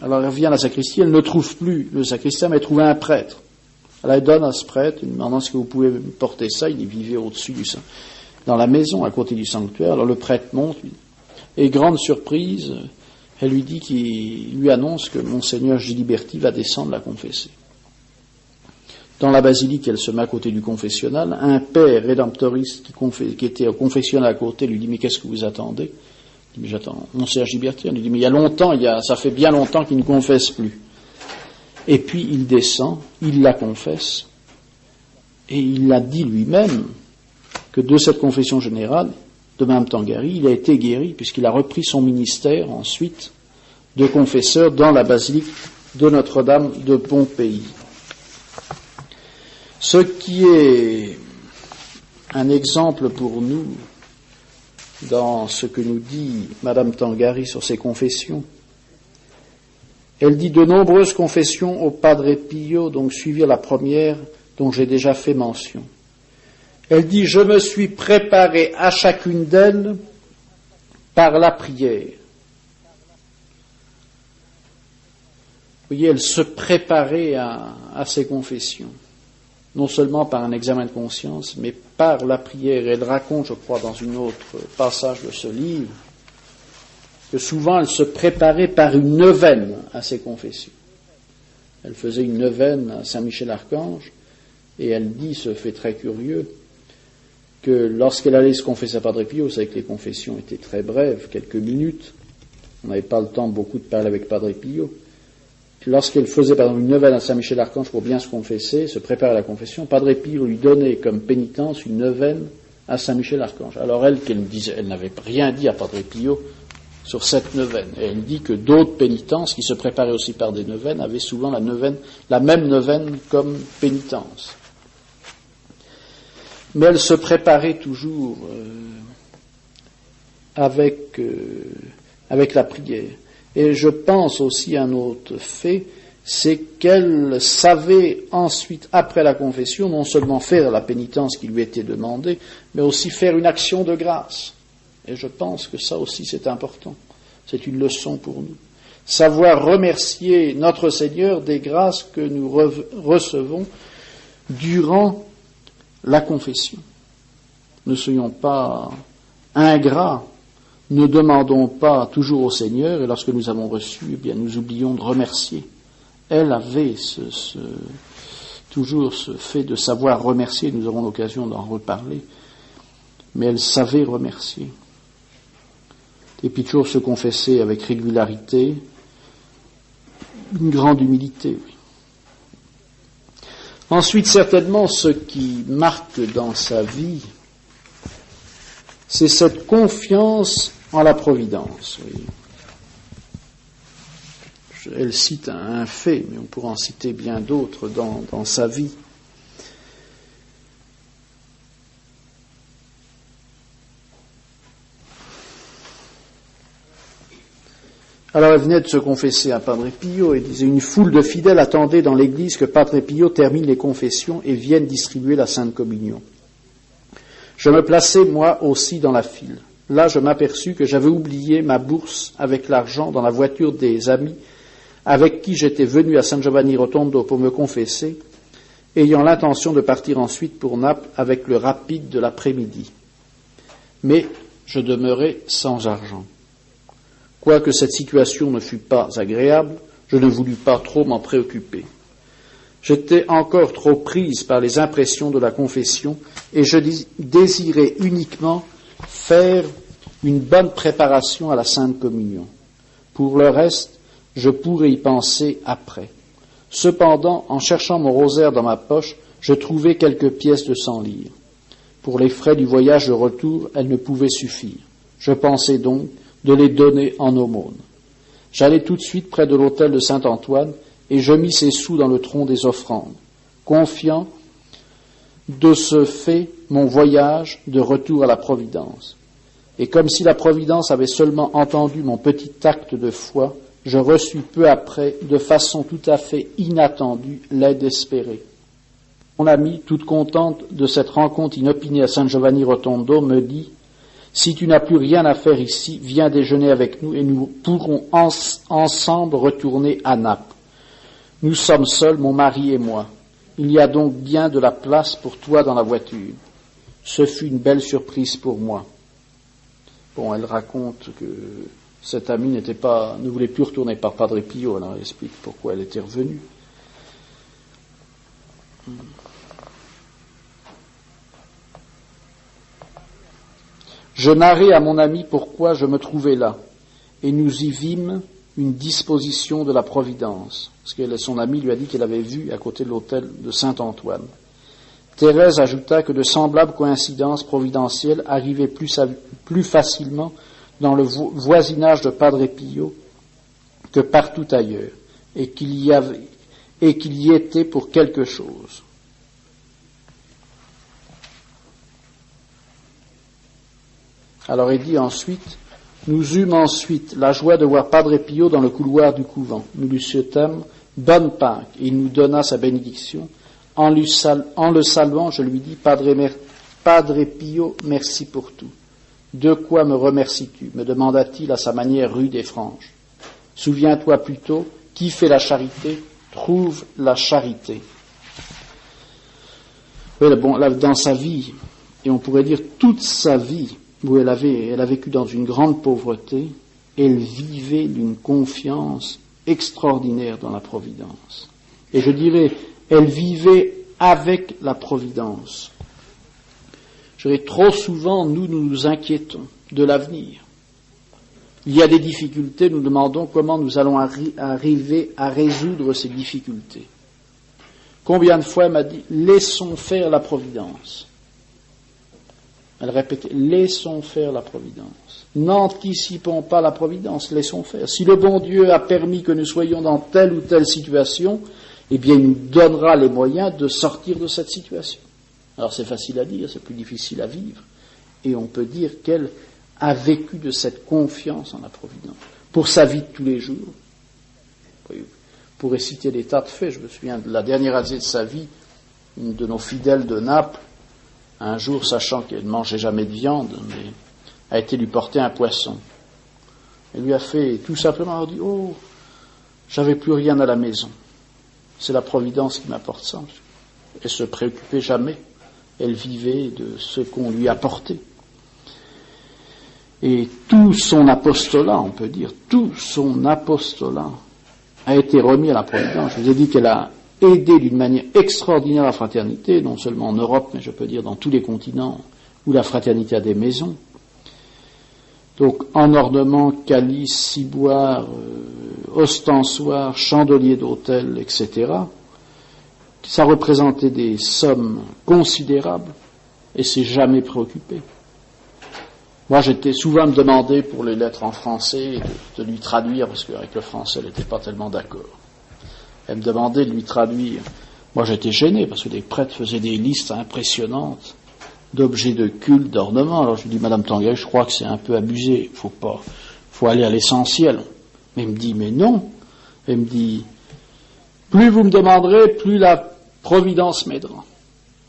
Alors elle revient à la sacristie, elle ne trouve plus le sacristain, mais elle trouve un prêtre. Elle donne à ce prêtre, lui demandant est-ce que vous pouvez porter ça, il vivait au-dessus dans la maison, à côté du sanctuaire. Alors le prêtre monte, et grande surprise, elle lui dit qu'il lui annonce que Monseigneur Giliberti va descendre la confesser. Dans la basilique, elle se met à côté du confessionnal. Un père rédemptoriste qui était au confessionnal à côté lui dit « Mais qu'est-ce que vous attendez ?» Mais j'attends, mon Serge Giberti, on lui dit, mais il y a longtemps, ça fait bien longtemps qu'il ne confesse plus. Et puis il descend, il la confesse, et il l'a dit lui-même que de cette confession générale de Mme Tangari, il a été guéri, puisqu'il a repris son ministère ensuite de confesseur dans la basilique de Notre-Dame de Pompéi. Ce qui est un exemple pour nous dans ce que nous dit Mme Tangari sur ses confessions. Elle dit de nombreuses confessions au Padre Pio, donc suivirent la première dont j'ai déjà fait mention. Elle dit, je me suis préparé à chacune d'elles par la prière. Vous voyez, elle se préparait à ses confessions, non seulement par un examen de conscience, mais par la prière. Elle raconte, je crois, dans un autre passage de ce livre, que souvent elle se préparait par une neuvaine à ses confessions. Elle faisait une neuvaine à Saint-Michel-Archange, et elle dit, ce fait très curieux, que lorsqu'elle allait se confesser à Padre Pio, vous savez que les confessions étaient très brèves, quelques minutes, on n'avait pas le temps beaucoup de parler avec Padre Pio. Lorsqu'elle faisait par exemple une neuvaine à Saint-Michel-Archange pour bien se confesser, se préparer à la confession, Padre Pio lui donnait comme pénitence une neuvaine à Saint-Michel-Archange. Alors elle n'avait rien dit à Padre Pio sur cette neuvaine. Et elle dit que d'autres pénitences qui se préparaient aussi par des neuvaines avaient souvent la même neuvaine comme pénitence. Mais elle se préparait toujours avec la prière. Et je pense aussi à un autre fait, c'est qu'elle savait ensuite, après la confession, non seulement faire la pénitence qui lui était demandée, mais aussi faire une action de grâce. Et je pense que ça aussi c'est important. C'est une leçon pour nous. Savoir remercier notre Seigneur des grâces que nous recevons durant la confession. Ne soyons pas ingrats, ne demandons pas toujours au Seigneur, et lorsque nous avons reçu, eh bien, nous oublions de remercier. Elle avait toujours ce fait de savoir remercier, nous aurons l'occasion d'en reparler, mais elle savait remercier. Et puis toujours se confesser avec régularité, une grande humilité, oui. Ensuite, certainement, ce qui marque dans sa vie, c'est cette confiance en la providence. Oui. Elle cite un fait, mais on pourra en citer bien d'autres dans sa vie. Alors elle venait de se confesser à Padre Pio et disait, une foule de fidèles attendait dans l'église que Padre Pio termine les confessions et vienne distribuer la Sainte Communion. Je me plaçais moi aussi dans la file. Là, je m'aperçus que j'avais oublié ma bourse avec l'argent dans la voiture des amis avec qui j'étais venu à San Giovanni Rotondo pour me confesser, ayant l'intention de partir ensuite pour Naples avec le rapide de l'après-midi. Mais je demeurais sans argent. Quoique cette situation ne fût pas agréable, je ne voulus pas trop m'en préoccuper. J'étais encore trop prise par les impressions de la confession et je désirais uniquement faire une bonne préparation à la Sainte Communion. Pour le reste, je pourrais y penser après. Cependant, en cherchant mon rosaire dans ma poche, je trouvai quelques pièces de 100 livres. Pour les frais du voyage de retour, elles ne pouvaient suffire. Je pensais donc de les donner en aumône. J'allai tout de suite près de l'autel de Saint-Antoine et je mis ces sous dans le tronc des offrandes, confiant de ce fait mon voyage de retour à la Providence. Et comme si la Providence avait seulement entendu mon petit acte de foi, je reçus peu après, de façon tout à fait inattendue, l'aide espérée. Mon amie, toute contente de cette rencontre inopinée à San Giovanni Rotondo, me dit « Si tu n'as plus rien à faire ici, viens déjeuner avec nous et nous pourrons ensemble retourner à Naples. Nous sommes seuls, mon mari et moi. Il y a donc bien de la place pour toi dans la voiture. Ce fut une belle surprise pour moi. » Bon, elle raconte que cette amie ne voulait plus retourner par Padre Pio, alors elle explique pourquoi elle était revenue. Je narrai à mon ami pourquoi je me trouvais là, et nous y vîmes une disposition de la Providence, parce que son ami lui a dit qu'elle avait vu à côté de l'hôtel de Saint-Antoine. Thérèse ajouta que de semblables coïncidences providentielles arrivaient plus facilement dans le voisinage de Padre Pio que partout ailleurs, et qu'il y était pour quelque chose. Alors il dit ensuite, nous eûmes ensuite la joie de voir Padre Pio dans le couloir du couvent. Nous lui souhaitâmes bonne Pâques, et il nous donna sa bénédiction. En le saluant, je lui dis, Padre Pio, merci pour tout. De quoi me remercies-tu? Me demanda-t-il à sa manière rude et franche. Souviens-toi plutôt, qui fait la charité, trouve la charité. Oui, bon, là, dans sa vie, et on pourrait dire toute sa vie, où elle a vécu dans une grande pauvreté, elle vivait d'une confiance extraordinaire dans la Providence. Et je dirais, elle vivait avec la Providence. Je dirais, trop souvent, nous nous inquiétons de l'avenir. Il y a des difficultés, nous demandons comment nous allons arriver à résoudre ces difficultés. Combien de fois elle m'a dit, laissons faire la Providence. Elle répétait, laissons faire la Providence. N'anticipons pas la Providence, laissons faire. Si le bon Dieu a permis que nous soyons dans telle ou telle situation, eh bien, il nous donnera les moyens de sortir de cette situation. Alors, c'est facile à dire, c'est plus difficile à vivre. Et on peut dire qu'elle a vécu de cette confiance en la Providence. Pour sa vie de tous les jours. On pourrait citer des tas de faits. Je me souviens de la dernière année de sa vie, une de nos fidèles de Naples, un jour, sachant qu'elle ne mangeait jamais de viande, mais a été lui porter un poisson. Elle lui a fait tout simplement, elle a dit, oh, j'avais plus rien à la maison. C'est la Providence qui m'apporte ça. Elle se préoccupait jamais. Elle vivait de ce qu'on lui apportait. Et tout son apostolat, on peut dire, tout son apostolat a été remis à la Providence. Je vous ai dit qu'elle a aidé d'une manière extraordinaire la fraternité, non seulement en Europe, mais je peux dire dans tous les continents où la fraternité a des maisons. Donc, en ornement, calice, ciboire, ostensoir, chandelier d'hôtel, etc., ça représentait des sommes considérables et c'est jamais préoccupé. Moi, j'étais souvent me demander pour les lettres en français de lui traduire, parce qu'avec le français, elle n'était pas tellement d'accord. Elle me demandait de lui traduire. Moi, j'étais gêné, parce que les prêtres faisaient des listes impressionnantes d'objets de culte, d'ornements. Alors, je lui dis, Madame Tanguay, je crois que c'est un peu abusé. Faut aller à l'essentiel. Mais elle me dit, mais non. Elle me dit, plus vous me demanderez, plus la Providence m'aidera.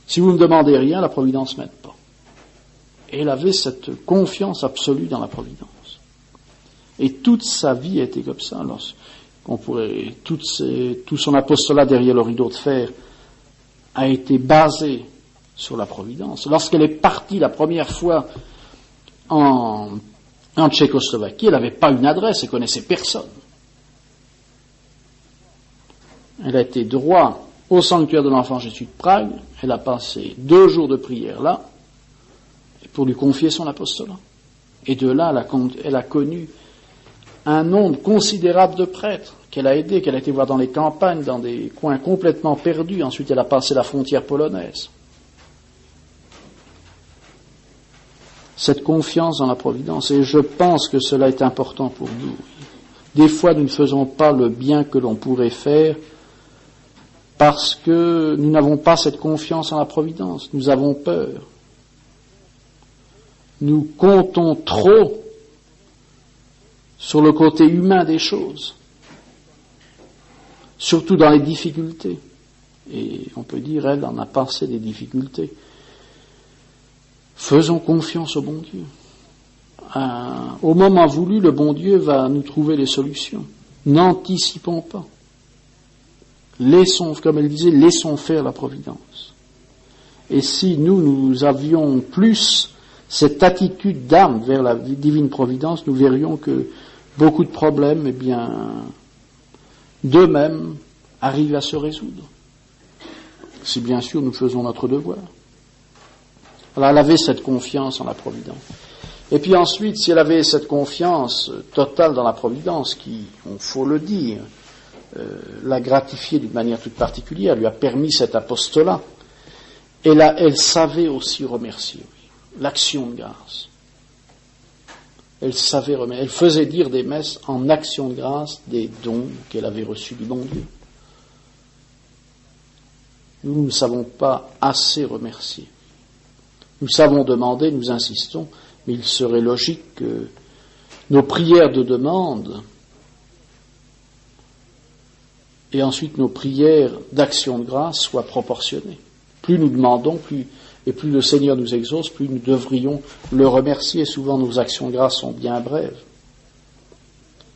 Si vous me demandez rien, la Providence m'aide pas. Et elle avait cette confiance absolue dans la Providence. Et toute sa vie était comme ça. Alors, tout son apostolat derrière le rideau de fer a été basé sur la Providence. Lorsqu'elle est partie la première fois en Tchécoslovaquie, elle n'avait pas une adresse, elle connaissait personne. Elle a été droit au sanctuaire de l'Enfant Jésus de Prague, elle a passé 2 jours de prière là, pour lui confier son apostolat. Et de là, elle a connu un nombre considérable de prêtres qu'elle a aidés, qu'elle a été voir dans les campagnes, dans des coins complètement perdus. Ensuite, elle a passé la frontière polonaise. Cette confiance dans la Providence, et je pense que cela est important pour nous. Des fois, nous ne faisons pas le bien que l'on pourrait faire parce que nous n'avons pas cette confiance en la Providence. Nous avons peur. Nous comptons trop sur le côté humain des choses, surtout dans les difficultés. Et on peut dire, elle en a passé des difficultés. Faisons confiance au bon Dieu. Au moment voulu, le bon Dieu va nous trouver les solutions. N'anticipons pas. Laissons, comme elle disait, laissons faire la Providence. Et si nous avions plus cette attitude d'âme vers la divine Providence, nous verrions que beaucoup de problèmes, d'eux-mêmes, arrivent à se résoudre. Si bien sûr nous faisons notre devoir. Alors elle avait cette confiance en la Providence. Et puis ensuite, si elle avait cette confiance totale dans la providence, qui, il faut le dire, l'a gratifiée d'une manière toute particulière, lui a permis cet apostolat, elle savait aussi remercier, l'action de grâce. Elle savait remercier, elle faisait dire des messes en action de grâce des dons qu'elle avait reçus du bon Dieu. Nous ne savons pas assez remercier. Nous savons demander, nous insistons, mais il serait logique que nos prières de demande et ensuite nos prières d'action de grâce soient proportionnées. Plus nous demandons, plus le Seigneur nous exauce, plus nous devrions le remercier. Souvent nos actions de grâce sont bien brèves.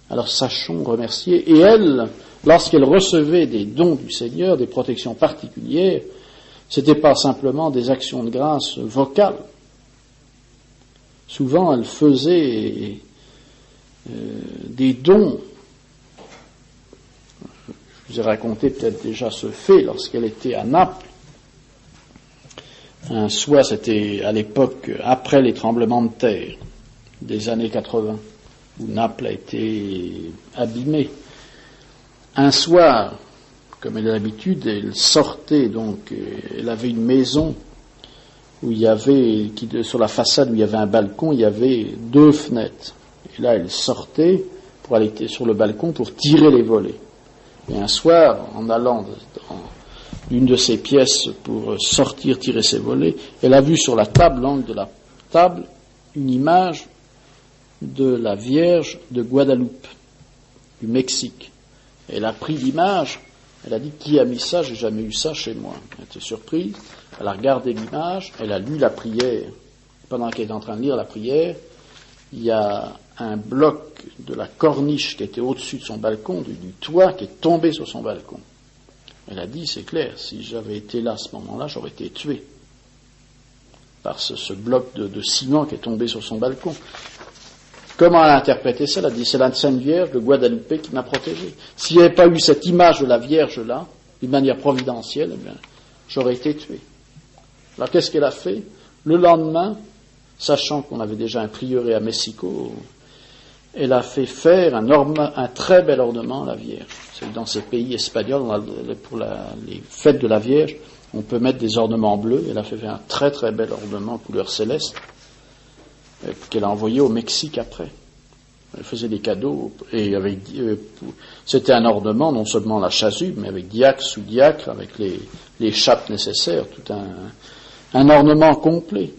Alors sachons remercier. Et elle, lorsqu'elle recevait des dons du Seigneur, des protections particulières, c'était pas simplement des actions de grâce vocales. Souvent, elle faisait des dons. Je vous ai raconté peut-être déjà ce fait lorsqu'elle était à Naples. Un soir, c'était à l'époque après les tremblements de terre des années 80, où Naples a été abîmée. Un soir, comme elle a l'habitude, elle sortait, donc elle avait une maison où il y avait, sur la façade où il y avait un balcon, il y avait 2 fenêtres. Et là, elle sortait pour aller sur le balcon pour tirer les volets. Et un soir, en allant dans une de ses pièces pour sortir, tirer ses volets, elle a vu sur la table, l'angle de la table, une image de la Vierge de Guadeloupe, du Mexique. Elle a pris l'image, elle a dit, qui a mis ça? J'ai jamais eu ça chez moi. Elle était surprise, elle a regardé l'image, elle a lu la prière. Pendant qu'elle était en train de lire la prière, il y a un bloc de la corniche qui était au-dessus de son balcon, du toit, qui est tombé sur son balcon. Elle a dit, c'est clair, si j'avais été là à ce moment-là, j'aurais été tué par ce bloc de ciment qui est tombé sur son balcon. Comment elle a interprété ça? Elle a dit, c'est la Sainte Vierge de Guadeloupe qui m'a protégé. S'il n'y avait pas eu cette image de la Vierge là, d'une manière providentielle, eh bien, j'aurais été tué. Alors qu'est-ce qu'elle a fait? Le lendemain, sachant qu'on avait déjà un prieuré à Mexico, elle a fait faire un très bel ornement à la Vierge. C'est dans ces pays espagnols, pour les fêtes de la Vierge, on peut mettre des ornements bleus. Elle a fait faire un très très bel ornement couleur céleste qu'elle a envoyé au Mexique après. Elle faisait des cadeaux et c'était un ornement, non seulement la chasuble, mais avec diacre, sous-diacre, avec les chapes nécessaires, tout un ornement complet.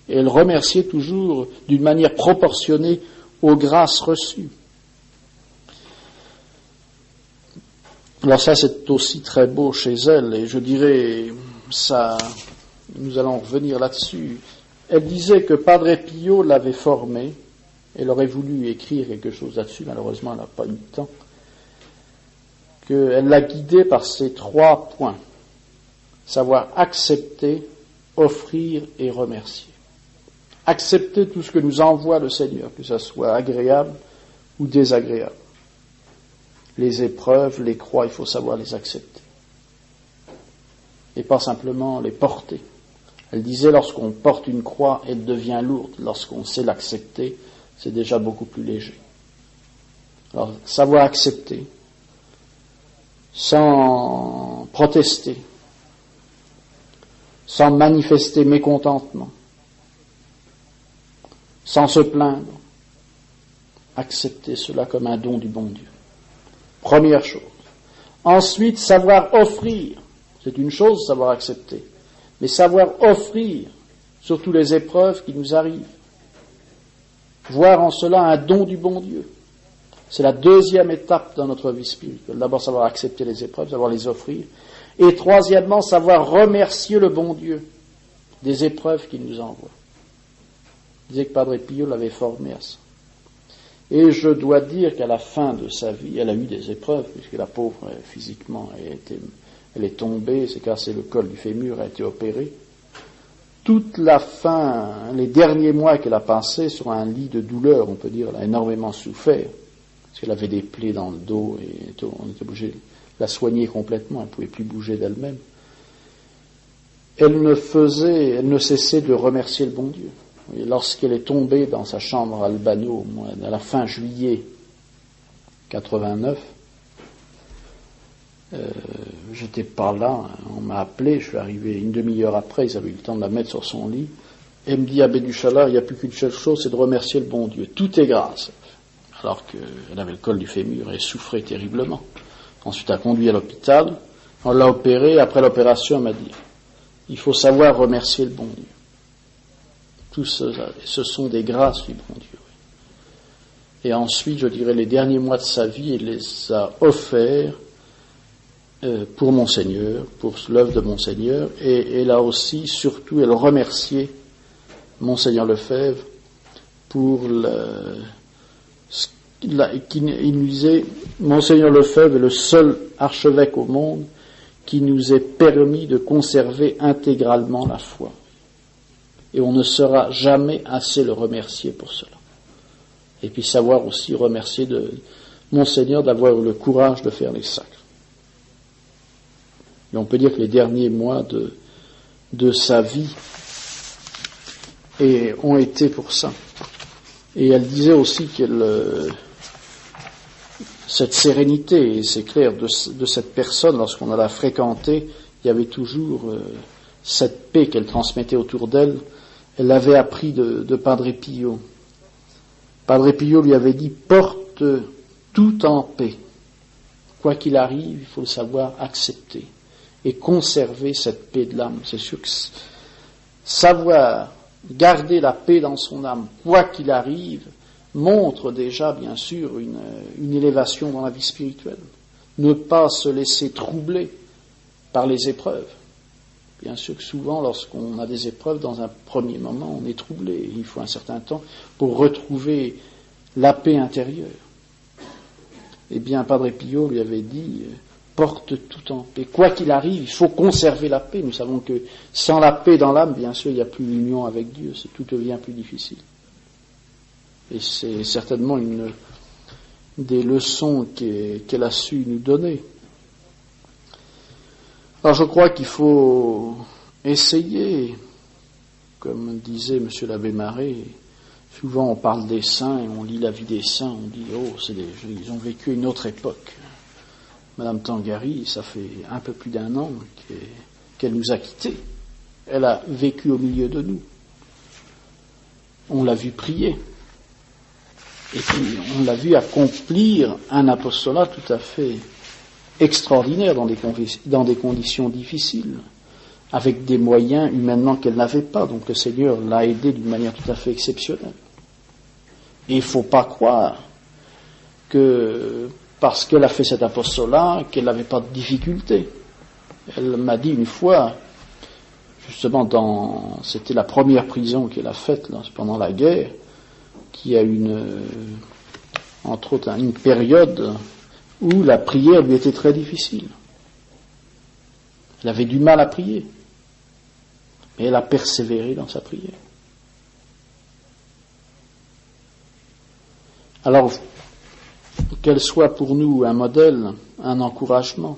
Et elle remerciait toujours d'une manière proportionnée aux grâces reçues. Alors ça, c'est aussi très beau chez elle, et je dirais, ça, nous allons revenir là-dessus. Elle disait que Padre Pio l'avait formée. Elle aurait voulu écrire quelque chose là-dessus, malheureusement elle n'a pas eu le temps. Qu'elle l'a guidée par ces 3 points. Savoir accepter, offrir et remercier. Accepter tout ce que nous envoie le Seigneur, que ça soit agréable ou désagréable. Les épreuves, les croix, il faut savoir les accepter. Et pas simplement les porter. Elle disait, lorsqu'on porte une croix, elle devient lourde. Lorsqu'on sait l'accepter, c'est déjà beaucoup plus léger. Alors, savoir accepter, sans protester, sans manifester mécontentement, sans se plaindre, accepter cela comme un don du bon Dieu. Première chose. Ensuite, savoir offrir. C'est une chose, savoir accepter. Mais savoir offrir, surtout les épreuves qui nous arrivent. Voir en cela un don du bon Dieu. C'est la 2e étape dans notre vie spirituelle. D'abord, savoir accepter les épreuves, savoir les offrir. Et troisièmement, savoir remercier le bon Dieu des épreuves qu'il nous envoie. Il disait que Padre Pio l'avait formé à ça. Et je dois dire qu'à la fin de sa vie, elle a eu des épreuves, puisque la pauvre, physiquement, elle est tombée, s'est cassé le col du fémur, a été opérée. Toute la fin, les derniers mois qu'elle a passé sur un lit de douleur, on peut dire, elle a énormément souffert, parce qu'elle avait des plaies dans le dos, et on était obligé de la soigner complètement, elle ne pouvait plus bouger d'elle-même. Elle ne cessait de remercier le bon Dieu. Et lorsqu'elle est tombée dans sa chambre à Albano, à la fin juillet 89, j'étais pas là, on m'a appelé, je suis arrivé une demi-heure après, ils avaient eu le temps de la mettre sur son lit, et elle me dit, Abbé Duchalard, il n'y a plus qu'une seule chose, c'est de remercier le bon Dieu, tout est grâce. Alors qu'elle avait le col du fémur et souffrait terriblement. Ensuite, elle a conduit à l'hôpital, on l'a opérée, après l'opération, elle m'a dit, il faut savoir remercier le bon Dieu. Tout ce sont des grâces du bon Dieu. Et ensuite, je dirais, les derniers mois de sa vie, il les a offerts pour Monseigneur, pour l'œuvre de Monseigneur, et elle a aussi, surtout, elle remerciait Monseigneur Lefebvre pour il nous disait, Monseigneur Lefebvre est le seul archevêque au monde qui nous est permis de conserver intégralement la foi. Et on ne saura jamais assez le remercier pour cela. Et puis savoir aussi remercier de Monseigneur d'avoir eu le courage de faire les sacres. Et on peut dire que les derniers mois de sa vie ont été pour ça. Et elle disait aussi cette sérénité, et c'est clair, de cette personne, lorsqu'on la fréquentait, il y avait toujours cette paix qu'elle transmettait autour d'elle. Elle l'avait appris de Padre Pio. Padre Pio lui avait dit, porte tout en paix. Quoi qu'il arrive, il faut le savoir accepter et conserver cette paix de l'âme. C'est sûr que savoir garder la paix dans son âme, quoi qu'il arrive, montre déjà, bien sûr, une élévation dans la vie spirituelle. Ne pas se laisser troubler par les épreuves. Bien sûr que souvent, lorsqu'on a des épreuves, dans un premier moment, on est troublé. Il faut un certain temps pour retrouver la paix intérieure. Eh bien, Padre Pio lui avait dit, porte tout en paix. Quoi qu'il arrive, il faut conserver la paix. Nous savons que sans la paix dans l'âme, bien sûr, il n'y a plus l'union avec Dieu. Tout devient plus difficile. Et c'est certainement une des leçons qu'elle a su nous donner. Alors je crois qu'il faut essayer, comme disait M. l'abbé Marais, souvent on parle des saints, et on lit la vie des saints, on dit ils ont vécu une autre époque. Madame Tangari, ça fait un peu plus d'un an qu'elle nous a quittés. Elle a vécu au milieu de nous. On l'a vu prier. Et puis on l'a vu accomplir un apostolat tout à fait extraordinaire dans des conditions difficiles, avec des moyens humainement qu'elle n'avait pas. Donc le Seigneur l'a aidée d'une manière tout à fait exceptionnelle. Et il ne faut pas croire que parce qu'elle a fait cet apostolat, qu'elle n'avait pas de difficultés. Elle m'a dit une fois, justement c'était la première prison qu'elle a faite pendant la guerre, qu'il y a entre autres une période où la prière lui était très difficile. Elle avait du mal à prier, mais elle a persévéré dans sa prière. Alors, qu'elle soit pour nous un modèle, un encouragement.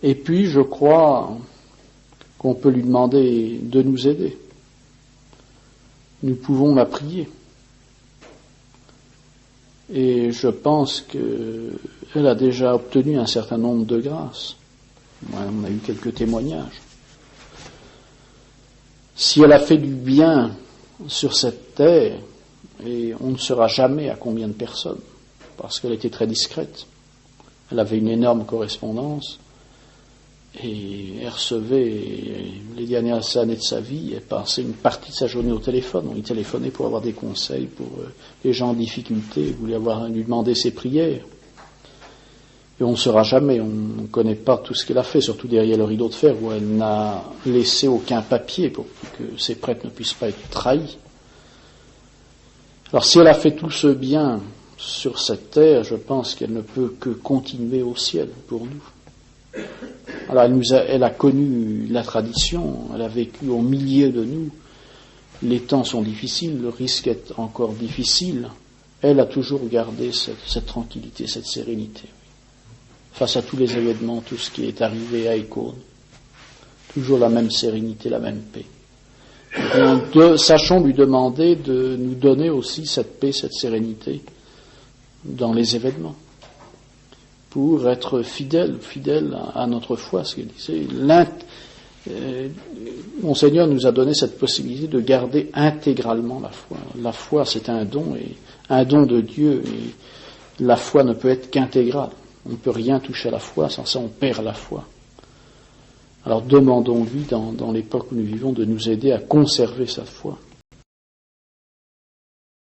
Et puis, je crois qu'on peut lui demander de nous aider. Nous pouvons la prier. Et je pense qu'elle a déjà obtenu un certain nombre de grâces. On a eu quelques témoignages. Si elle a fait du bien sur cette terre, et on ne saura jamais à combien de personnes, parce qu'elle était très discrète. Elle avait une énorme correspondance, et elle recevait, les dernières années de sa vie, elle passait une partie de sa journée au téléphone. On lui téléphonait pour avoir des conseils pour les gens en difficulté, voulait lui demander ses prières. Et on ne saura jamais, on ne connaît pas tout ce qu'elle a fait, surtout derrière le rideau de fer, où elle n'a laissé aucun papier pour que ses prêtres ne puissent pas être trahis. Alors si elle a fait tout ce bien sur cette terre, je pense qu'elle ne peut que continuer au ciel pour nous. Alors elle a connu la tradition, elle a vécu au milieu de nous. Les temps sont difficiles, le risque est encore difficile. Elle a toujours gardé cette tranquillité, cette sérénité. Face à tous les événements, tout ce qui est arrivé à Écône. Toujours la même sérénité, la même paix. Sachons lui demander de nous donner aussi cette paix, cette sérénité dans les événements, pour être fidèle à notre foi. Ce qu'il disait, Monseigneur nous a donné cette possibilité de garder intégralement la foi. La foi, c'est un don, et un don de Dieu, et la foi ne peut être qu'intégrale. On ne peut rien toucher à la foi, sans ça on perd la foi. Alors demandons-lui, dans l'époque où nous vivons, de nous aider à conserver sa foi.